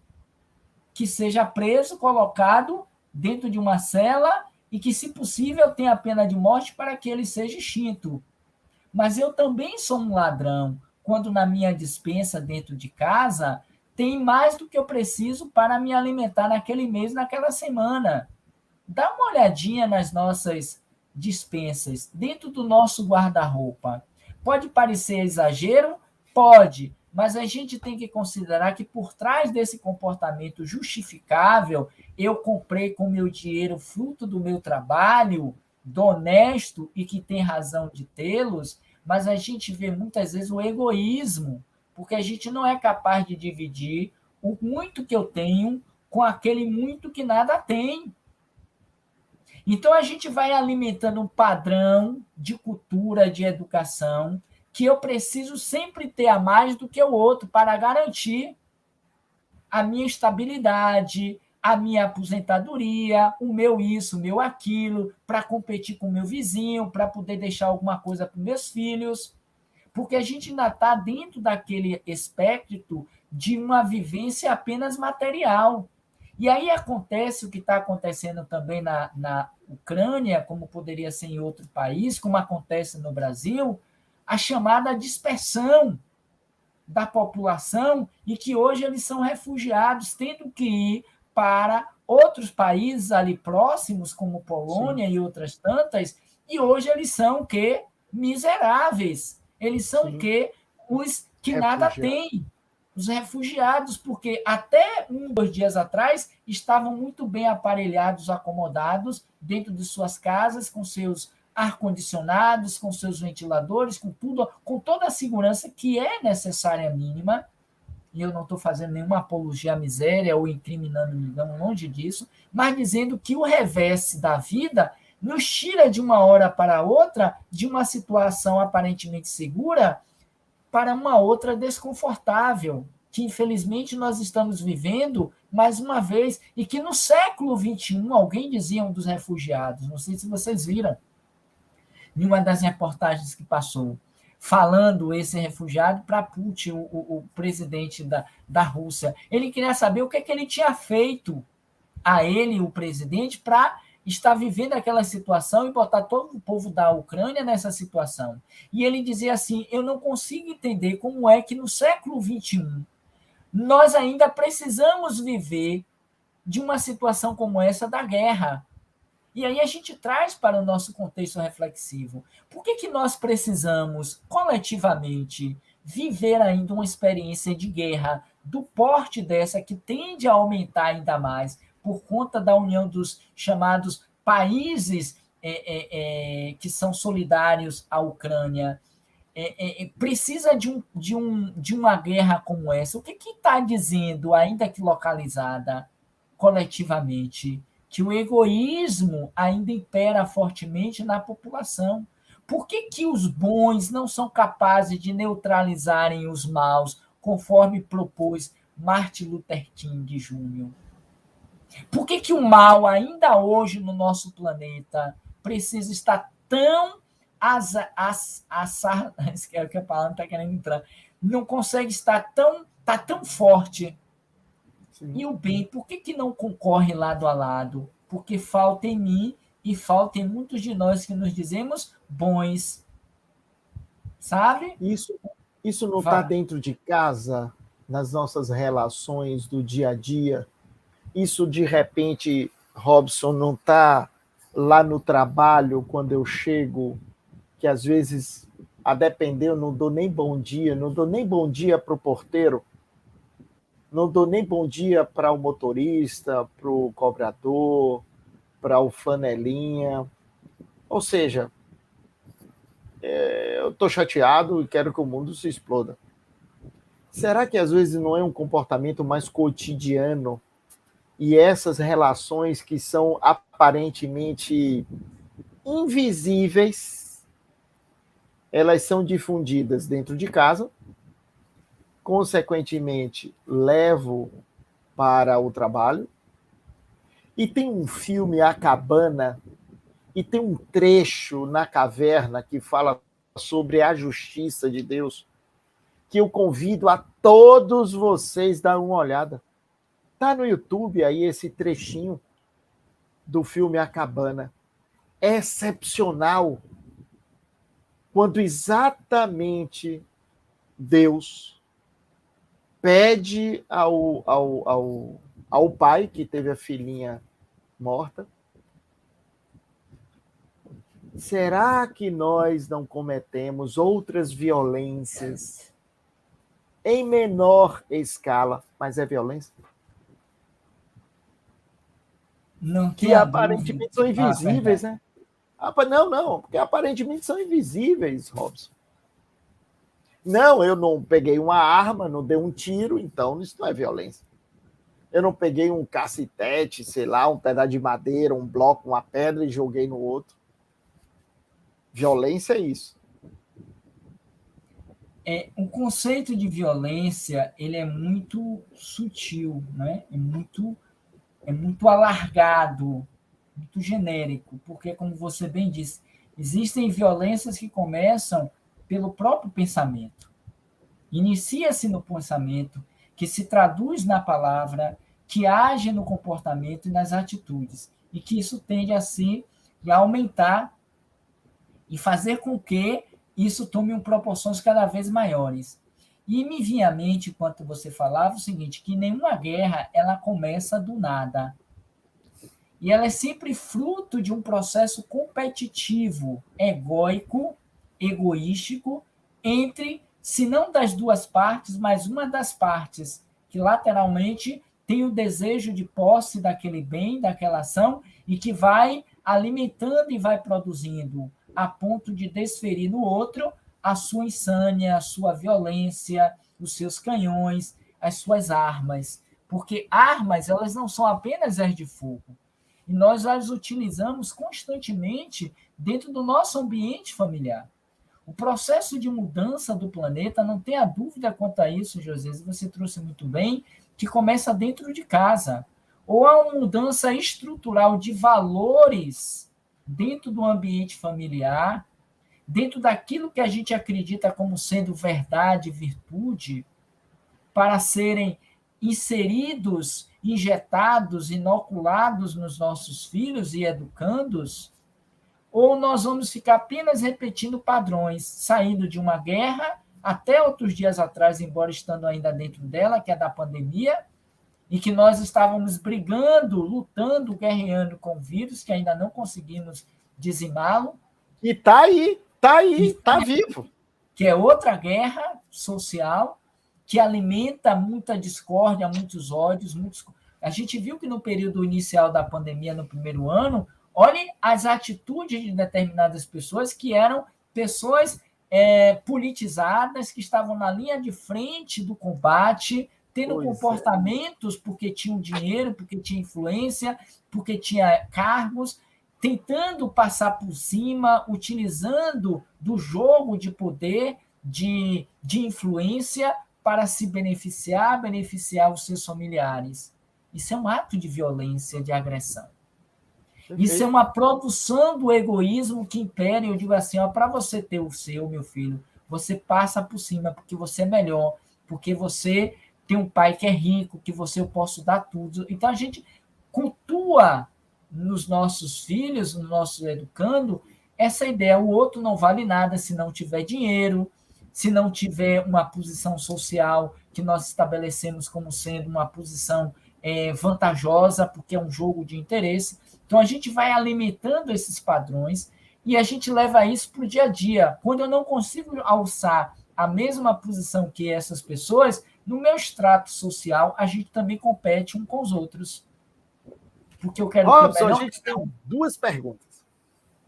Que seja preso, colocado dentro de uma cela e que, se possível, tenha a pena de morte para que ele seja extinto. Mas eu também sou um ladrão, quando na minha despensa dentro de casa tem mais do que eu preciso para me alimentar naquele mês, naquela semana. Dá uma olhadinha nas nossas dispensas, dentro do nosso guarda-roupa. Pode parecer exagero? Pode, mas a gente tem que considerar que por trás desse comportamento justificável, eu comprei com meu dinheiro, fruto do meu trabalho, do honesto e que tem razão de tê-los, mas a gente vê muitas vezes o egoísmo, porque a gente não é capaz de dividir o muito que eu tenho com aquele muito que nada tem. Então, a gente vai alimentando um padrão de cultura, de educação, que eu preciso sempre ter a mais do que o outro para garantir a minha estabilidade, a minha aposentadoria, o meu isso, o meu aquilo, para competir com o meu vizinho, para poder deixar alguma coisa para os meus filhos. Porque a gente ainda está dentro daquele espectro de uma vivência apenas material. E aí acontece o que está acontecendo também na Ucrânia, como poderia ser em outro país, como acontece no Brasil, a chamada dispersão da população e que hoje eles são refugiados, tendo que ir para outros países ali próximos, como Polônia Sim. e outras tantas, e hoje eles são o quê? Miseráveis. Eles são o Sim. quê? Os que nada Refugiado. têm. Os refugiados, porque até 2 dias atrás estavam muito bem aparelhados, acomodados dentro de suas casas, com seus ar-condicionados, com seus ventiladores, com tudo, com toda a segurança que é necessária mínima, e eu não estou fazendo nenhuma apologia à miséria ou incriminando ninguém, longe disso, mas dizendo que o revés da vida nos tira de uma hora para outra de uma situação aparentemente segura para uma outra desconfortável, que infelizmente nós estamos vivendo mais uma vez, e que no século XXI, alguém dizia um dos refugiados, não sei se vocês viram, em uma das reportagens que passou, falando esse refugiado para Putin, o presidente da Rússia. Ele queria saber o que, que ele tinha feito a ele, o presidente, para estar vivendo aquela situação e botar todo o povo da Ucrânia nessa situação. E ele dizia assim, eu não consigo entender como é que no século XXI nós ainda precisamos viver de uma situação como essa da guerra. E aí a gente traz para o nosso contexto reflexivo. Por que nós precisamos, coletivamente, viver ainda uma experiência de guerra do porte dessa, que tende a aumentar ainda mais, por conta da união dos chamados países que são solidários à Ucrânia? Precisa de uma guerra como essa? O que está dizendo, ainda que localizada, coletivamente? Que o egoísmo ainda impera fortemente na população. Por que os bons não são capazes de neutralizarem os maus, conforme propôs Martin Luther King Jr.? Por que o mal, ainda hoje no nosso planeta, precisa estar tão é que a palavra está querendo entrar, não consegue estar tão forte? Sim. E o bem, por que não concorre lado a lado? Porque falta em mim e falta em muitos de nós que nos dizemos bons. Sabe? Isso não está Vá. dentro de casa, nas nossas relações do dia a dia? Isso, de repente, Robson, não está lá no trabalho, quando eu chego, que às vezes, a depender, eu não dou nem bom dia, não dou nem bom dia para o porteiro, não dou nem bom dia para o motorista, para o cobrador, para o flanelinha. Ou seja, eu estou chateado e quero que o mundo se exploda. Será que às vezes não é um comportamento mais cotidiano e essas relações que são aparentemente invisíveis, elas são difundidas dentro de casa, consequentemente, levo para o trabalho, e tem um filme, A Cabana, e tem um trecho na caverna que fala sobre a justiça de Deus, que eu convido a todos vocês a dar uma olhada. Está no YouTube aí esse trechinho do filme A Cabana. É excepcional quando exatamente Deus pede ao pai que teve a filhinha morta: será que nós não cometemos outras violências em menor escala, mas é violência? Não Que tenha dúvida. aparentemente são invisíveis, Perdão. né? Não, porque aparentemente são invisíveis, Robson. Não, eu não peguei uma arma, não dei um tiro, então isso não é violência. Eu não peguei um cacetete, sei lá, um pedaço de madeira, um bloco, uma pedra e joguei no outro. Violência é isso. O conceito de violência, ele é muito sutil, né? É muito alargado, muito genérico, porque, como você bem disse, existem violências que começam pelo próprio pensamento. Inicia-se no pensamento, que se traduz na palavra, que age no comportamento e nas atitudes, e que isso tende a se a aumentar e fazer com que isso tome proporções cada vez maiores. E me vinha à mente, enquanto você falava, o seguinte, que nenhuma guerra ela começa do nada. E ela é sempre fruto de um processo competitivo, egóico, egoístico, entre, se não das duas partes, mas uma das partes que lateralmente tem o desejo de posse daquele bem, daquela ação, e que vai alimentando e vai produzindo, a ponto de desferir no outro a sua insânia, a sua violência, os seus canhões, as suas armas. Porque armas, elas não são apenas as de fogo, e nós as utilizamos constantemente dentro do nosso ambiente familiar. O processo de mudança do planeta, não tenha dúvida quanto a isso, José, você trouxe muito bem, que começa dentro de casa. Ou há uma mudança estrutural de valores dentro do ambiente familiar, dentro daquilo que a gente acredita como sendo verdade, virtude, para serem inseridos, injetados, inoculados nos nossos filhos e educandos, ou nós vamos ficar apenas repetindo padrões, saindo de uma guerra, até outros dias atrás, embora estando ainda dentro dela, que é da pandemia, e que nós estávamos brigando, lutando, guerreando com o vírus, que ainda não conseguimos dizimá-lo. E está vivo. Que é outra guerra social, que alimenta muita discórdia, muitos ódios, muitos... A gente viu que no período inicial da pandemia, no primeiro ano, olhe as atitudes de determinadas pessoas que eram pessoas politizadas, que estavam na linha de frente do combate, tendo comportamentos porque tinham dinheiro, porque tinha influência, porque tinha cargos, tentando passar por cima, utilizando do jogo de poder, de influência, para se beneficiar os seus familiares. Isso é um ato de violência, de agressão. Isso é uma produção do egoísmo que impera. Eu digo assim, para você ter o seu, meu filho, você passa por cima, porque você é melhor, porque você tem um pai que é rico, que eu posso dar tudo. Então, a gente cultua nos nossos filhos, no nosso educando, essa ideia, o outro não vale nada se não tiver dinheiro, se não tiver uma posição social que nós estabelecemos como sendo uma posição vantajosa, porque é um jogo de interesse. Então, a gente vai alimentando esses padrões e a gente leva isso para o dia a dia. Quando eu não consigo alçar a mesma posição que essas pessoas, no meu extrato social, a gente também compete um com os outros. Porque eu quero Robson, ter o melhor... a gente tem duas perguntas.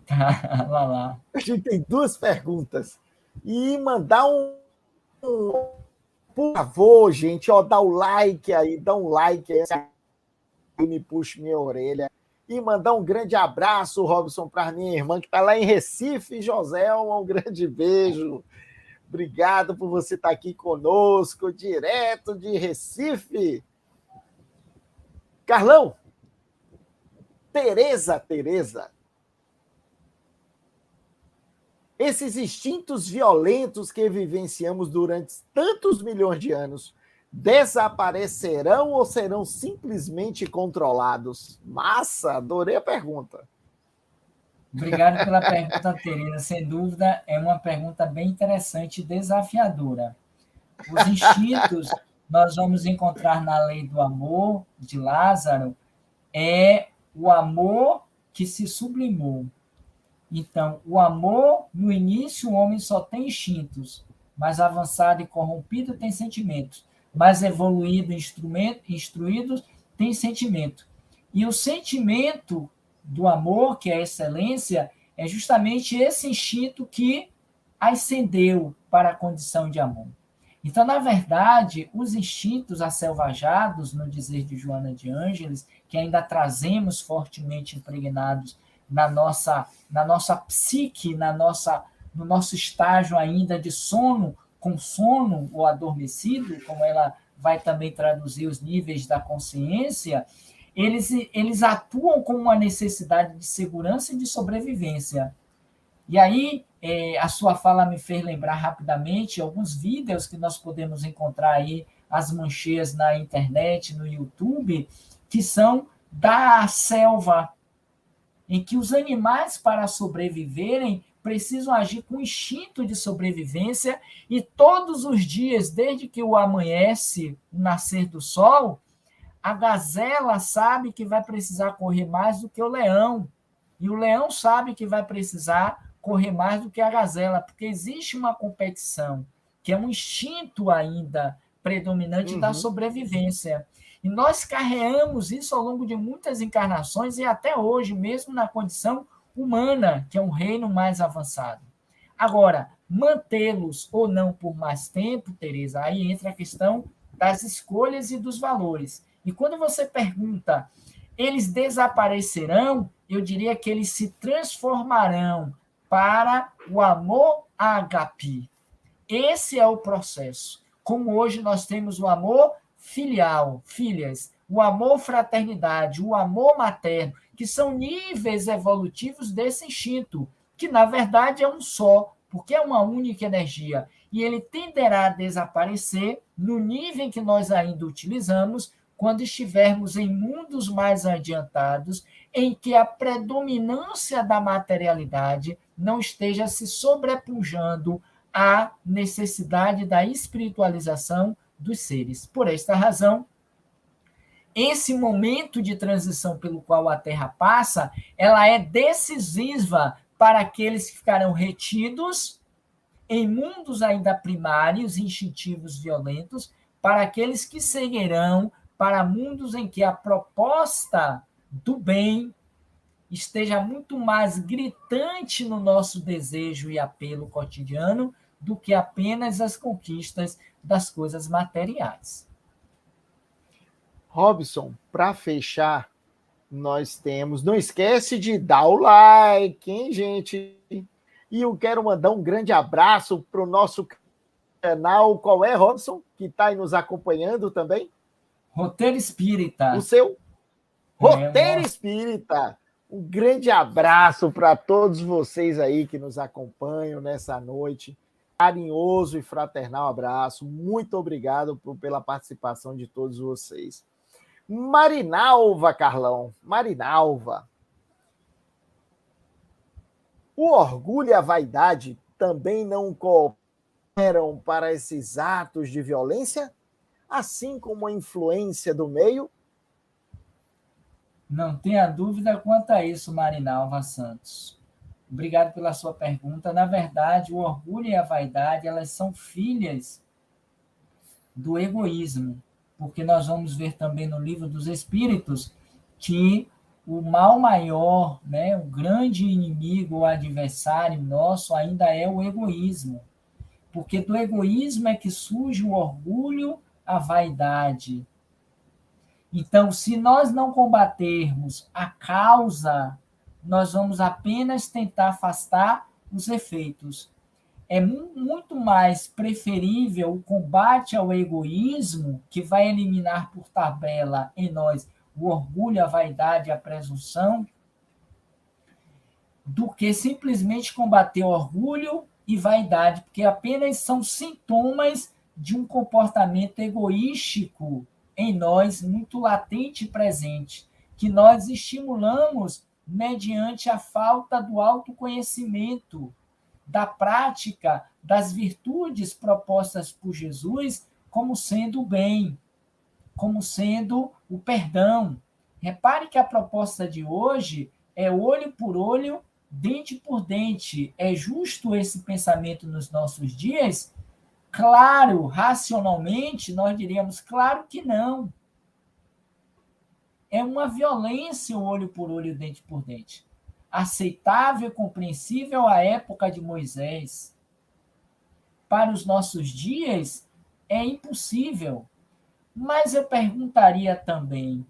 lá. A gente tem duas perguntas. E mandar por favor, gente, dá o like aí, dá um like aí, me puxa minha orelha. E mandar um grande abraço, Robson, para minha irmã, que está lá em Recife, Joselma, um grande beijo. Obrigado por você estar aqui conosco, direto de Recife. Carlão, Tereza. Esses instintos violentos que vivenciamos durante tantos milhões de anos desaparecerão ou serão simplesmente controlados? Massa, adorei a pergunta. Obrigado pela pergunta, Terina. Sem dúvida, é uma pergunta bem interessante e desafiadora. Os instintos, nós vamos encontrar na lei do amor de Lázaro, é o amor que se sublimou. Então, o amor, no início, o homem só tem instintos, mais avançado e corrompido tem sentimentos, mais evoluído, instruído, tem sentimento. E o sentimento do amor, que é a excelência, é justamente esse instinto que ascendeu para a condição de amor. Então, na verdade, os instintos acelvajados, no dizer de Joana de Ângeles, que ainda trazemos fortemente impregnados na nossa psique, no nosso estágio ainda de sono, com sono ou adormecido, como ela vai também traduzir os níveis da consciência, eles atuam com uma necessidade de segurança e de sobrevivência. E aí, a sua fala me fez lembrar rapidamente alguns vídeos que nós podemos encontrar aí, as mancheias na internet, no YouTube, que são da selva, em que os animais, para sobreviverem, precisam agir com instinto de sobrevivência e todos os dias, desde que o amanhece, o nascer do sol, a gazela sabe que vai precisar correr mais do que o leão. E o leão sabe que vai precisar correr mais do que a gazela, porque existe uma competição, que é um instinto ainda predominante da sobrevivência. E nós carregamos isso ao longo de muitas encarnações e até hoje, mesmo na condição humana, que é um reino mais avançado. Agora, mantê-los ou não por mais tempo, Tereza, aí entra a questão das escolhas e dos valores. E quando você pergunta, eles desaparecerão, eu diria que eles se transformarão para o amor ágape. Esse é o processo. Como hoje nós temos o amor filial, filhas, o amor fraternidade, o amor materno, que são níveis evolutivos desse instinto, que na verdade é um só, porque é uma única energia, e ele tenderá a desaparecer no nível em que nós ainda utilizamos, quando estivermos em mundos mais adiantados, em que a predominância da materialidade não esteja se sobrepujando à necessidade da espiritualização dos seres. Por esta razão, esse momento de transição pelo qual a Terra passa, ela é decisiva para aqueles que ficarão retidos em mundos ainda primários, instintivos, violentos, para aqueles que seguirão para mundos em que a proposta do bem esteja muito mais gritante no nosso desejo e apelo cotidiano do que apenas as conquistas das coisas materiais. Robson, para fechar, nós temos. Não esquece de dar o like, hein, gente? E eu quero mandar um grande abraço para o nosso canal. Qual é, Robson? Que está aí nos acompanhando também? Roteiro Espírita. O seu? Roteiro Espírita. Um grande abraço para todos vocês aí que nos acompanham nessa noite. Carinhoso e fraternal abraço. Muito obrigado pela participação de todos vocês. Marinalva, Carlão. Marinalva. O orgulho e a vaidade também não cooperam para esses atos de violência, assim como a influência do meio? Não tenha dúvida quanto a isso, Marinalva Santos. Obrigado pela sua pergunta. Na verdade, o orgulho e a vaidade, elas são filhas do egoísmo, porque nós vamos ver também no Livro dos Espíritos que o mal maior, né, o grande inimigo, o adversário nosso ainda é o egoísmo, porque do egoísmo é que surge o orgulho, a vaidade. Então, se nós não combatermos a causa, nós vamos apenas tentar afastar os efeitos. É muito mais preferível o combate ao egoísmo, que vai eliminar por tabela em nós o orgulho, a vaidade, a presunção, do que simplesmente combater orgulho e vaidade, porque apenas são sintomas de um comportamento egoístico em nós, muito latente e presente, que nós estimulamos mediante a falta do autoconhecimento, da prática das virtudes propostas por Jesus como sendo o bem, como sendo o perdão. Repare que a proposta de hoje é olho por olho, dente por dente. É justo esse pensamento nos nossos dias? Claro, racionalmente, nós diríamos, claro que não. É uma violência o olho por olho, dente por dente. Aceitável e compreensível à época de Moisés. Para os nossos dias, é impossível. Mas eu perguntaria também,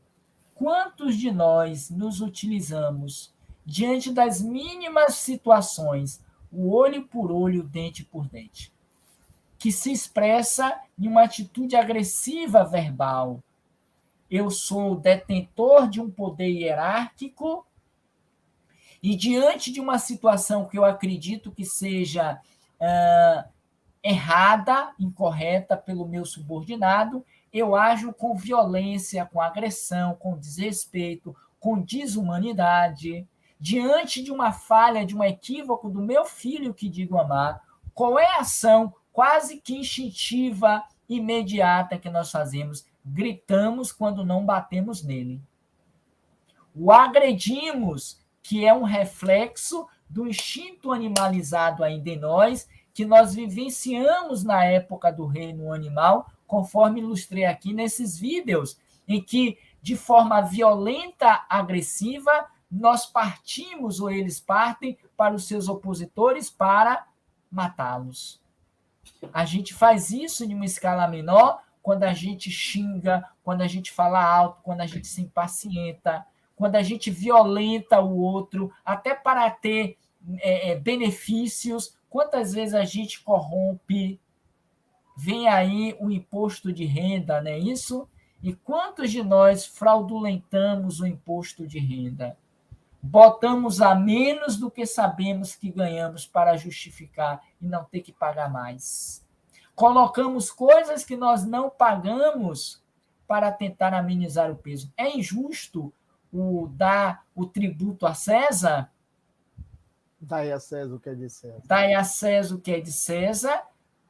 quantos de nós nos utilizamos, diante das mínimas situações, o olho por olho, dente por dente, que se expressa em uma atitude agressiva verbal? Eu sou detentor de um poder hierárquico e, diante de uma situação que eu acredito que seja errada, incorreta pelo meu subordinado, eu ajo com violência, com agressão, com desrespeito, com desumanidade. Diante de uma falha, de um equívoco do meu filho que digo amar, qual é a ação quase que instintiva, imediata que nós fazemos? Gritamos quando não batemos nele. O agredimos, que é um reflexo do instinto animalizado ainda em nós, que nós vivenciamos na época do reino animal, conforme ilustrei aqui nesses vídeos, em que, de forma violenta, agressiva, nós partimos, ou eles partem, para os seus opositores para matá-los. A gente faz isso em uma escala menor quando a gente xinga, quando a gente fala alto, quando a gente se impacienta, quando a gente violenta o outro, até para ter benefícios. Quantas vezes a gente corrompe? Vem aí o imposto de renda, não é isso? E quantos de nós fraudulentamos o imposto de renda? Botamos a menos do que sabemos que ganhamos para justificar e não ter que pagar mais. Colocamos coisas que nós não pagamos para tentar amenizar o peso. É injusto dar o tributo a César? Dai a César o que é de César. Dai a César o que é de César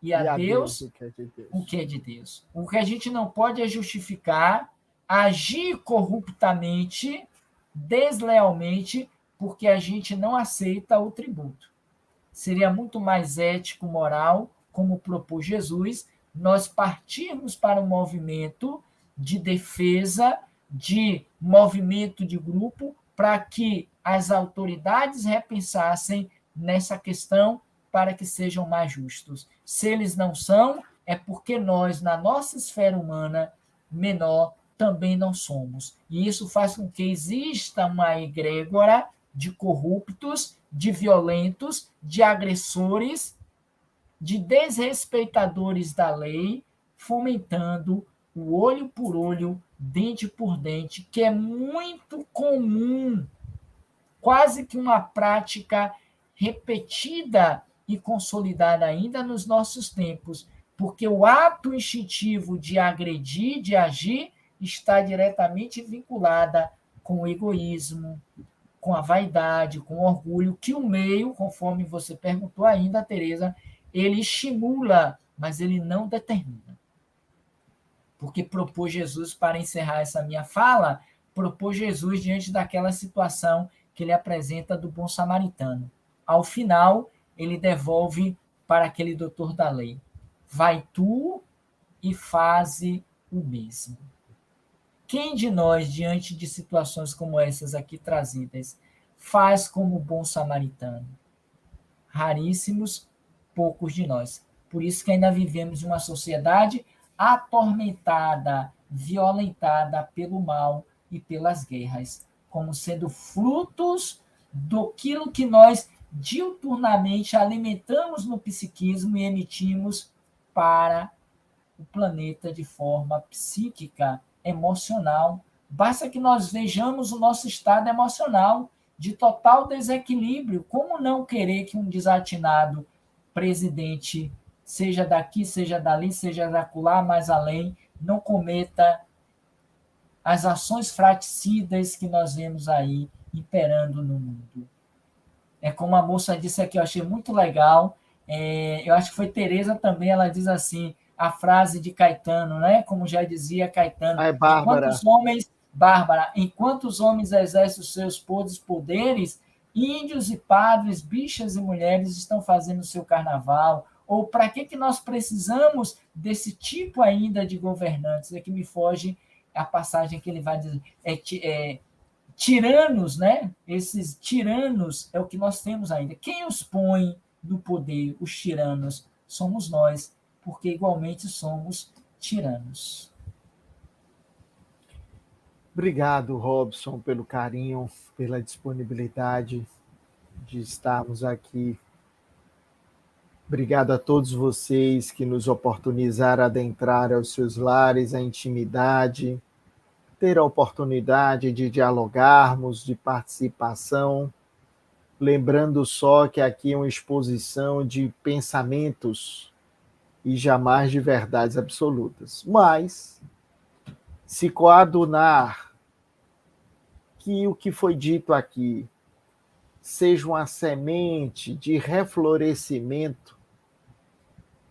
e a Deus o que é de Deus. O que é de Deus. O que a gente não pode é justificar agir corruptamente, deslealmente, porque a gente não aceita o tributo. Seria muito mais ético, moral, como propôs Jesus, nós partirmos para um movimento de defesa, de movimento de grupo, para que as autoridades repensassem nessa questão para que sejam mais justos. Se eles não são, é porque nós, na nossa esfera humana menor, também não somos. E isso faz com que exista uma egrégora de corruptos, de violentos, de agressores, de desrespeitadores da lei, fomentando o olho por olho, dente por dente, que é muito comum, quase que uma prática repetida e consolidada ainda nos nossos tempos, porque o ato instintivo de agredir, de agir, está diretamente vinculada com o egoísmo, com a vaidade, com o orgulho, que o meio, conforme você perguntou ainda, Tereza, ele estimula, mas ele não determina. Porque propôs Jesus, para encerrar essa minha fala, propôs Jesus diante daquela situação que ele apresenta do bom samaritano. Ao final, ele devolve para aquele doutor da lei: vai tu e faze o mesmo. Quem de nós, diante de situações como essas aqui trazidas, faz como o bom samaritano? Raríssimos, poucos de nós. Por isso que ainda vivemos uma sociedade atormentada, violentada pelo mal e pelas guerras, como sendo frutos daquilo que nós diuturnamente alimentamos no psiquismo e emitimos para o planeta de forma psíquica, emocional. Basta que nós vejamos o nosso estado emocional de total desequilíbrio. Como não querer que um desatinado presidente, seja daqui, seja dali, seja dacular, mais além, não cometa as ações fratricidas que nós vemos aí imperando no mundo? É como a moça disse aqui, eu achei muito legal. Eu acho que foi Tereza também, ela diz assim, a frase de Caetano, né? Como já dizia Caetano, Ai, Bárbara. Bárbara, enquanto os homens exercem os seus poderes, índios e padres, bichas e mulheres estão fazendo o seu carnaval. Ou para que nós precisamos desse tipo ainda de governantes? É que me foge a passagem que ele vai dizer. Tiranos, né? Esses tiranos é o que nós temos ainda. Quem os põe no poder? Os tiranos somos nós, porque igualmente somos tiranos. Obrigado, Robson, pelo carinho, pela disponibilidade de estarmos aqui. Obrigado a todos vocês que nos oportunizaram adentrar aos seus lares, a intimidade, ter a oportunidade de dialogarmos, de participação. Lembrando só que aqui é uma exposição de pensamentos e jamais de verdades absolutas. Mas, se coadunar que o que foi dito aqui seja uma semente de reflorescimento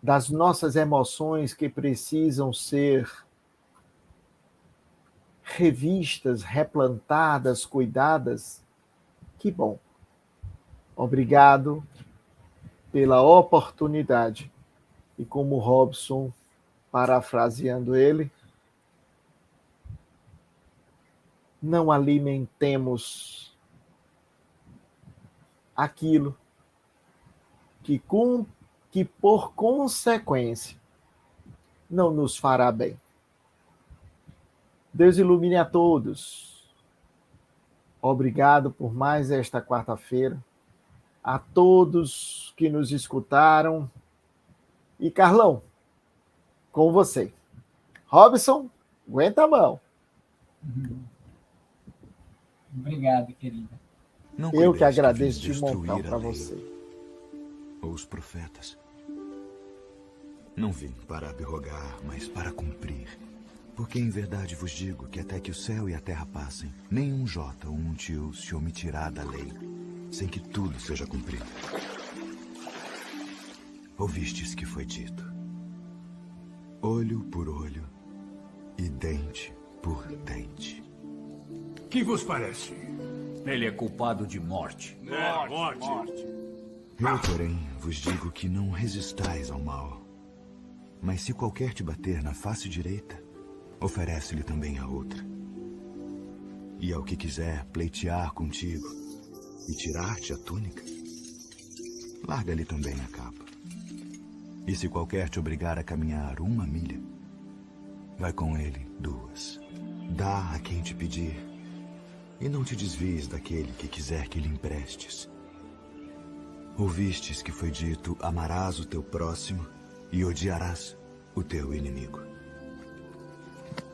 das nossas emoções que precisam ser revistas, replantadas, cuidadas, que bom. Obrigado pela oportunidade. E como Robson, parafraseando ele, não alimentemos aquilo que por consequência não nos fará bem. Deus ilumine a todos. Obrigado por mais esta quarta-feira. A todos que nos escutaram. E Carlão, com você. Robson, aguenta a mão. Obrigado, querida. Eu que agradeço de montão para você. Ou os profetas. Não vim para abrogar, mas para cumprir. Porque em verdade vos digo que até que o céu e a terra passem, nenhum jota ou um tio se omitirá da lei, sem que tudo seja cumprido. Ouvistes que foi dito: olho por olho e dente por dente. Que vos parece? Ele é culpado de morte. Morte. Eu, porém, vos digo que não resistais ao mal. Mas se qualquer te bater na face direita, oferece-lhe também a outra. E ao que quiser pleitear contigo e tirar-te a túnica, larga-lhe também a capa. E se qualquer te obrigar a caminhar 1 milha, vai com ele 2. Dá a quem te pedir, e não te desvies daquele que quiser que lhe emprestes. Ouvistes que foi dito: amarás o teu próximo e odiarás o teu inimigo.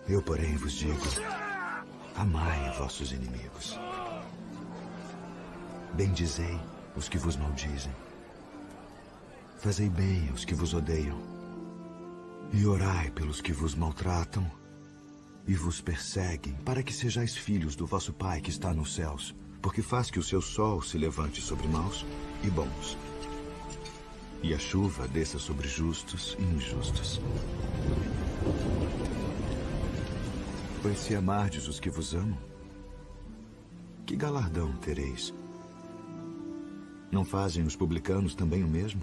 Eu, porém, vos digo: amai vossos inimigos. Bendizei os que vos maldizem. Fazei bem aos que vos odeiam. E orai pelos que vos maltratam e vos perseguem, para que sejais filhos do vosso Pai que está nos céus, porque faz que o seu sol se levante sobre maus e bons, e a chuva desça sobre justos e injustos. Pois se amardes os que vos amam, que galardão tereis? Não fazem os publicanos também o mesmo?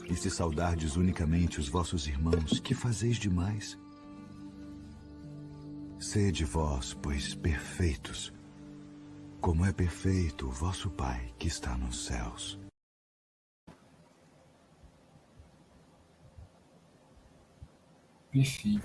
E se saudardes unicamente os vossos irmãos, que fazeis demais? Sede vós, pois, perfeitos, como é perfeito o vosso Pai que está nos céus. Perfeito.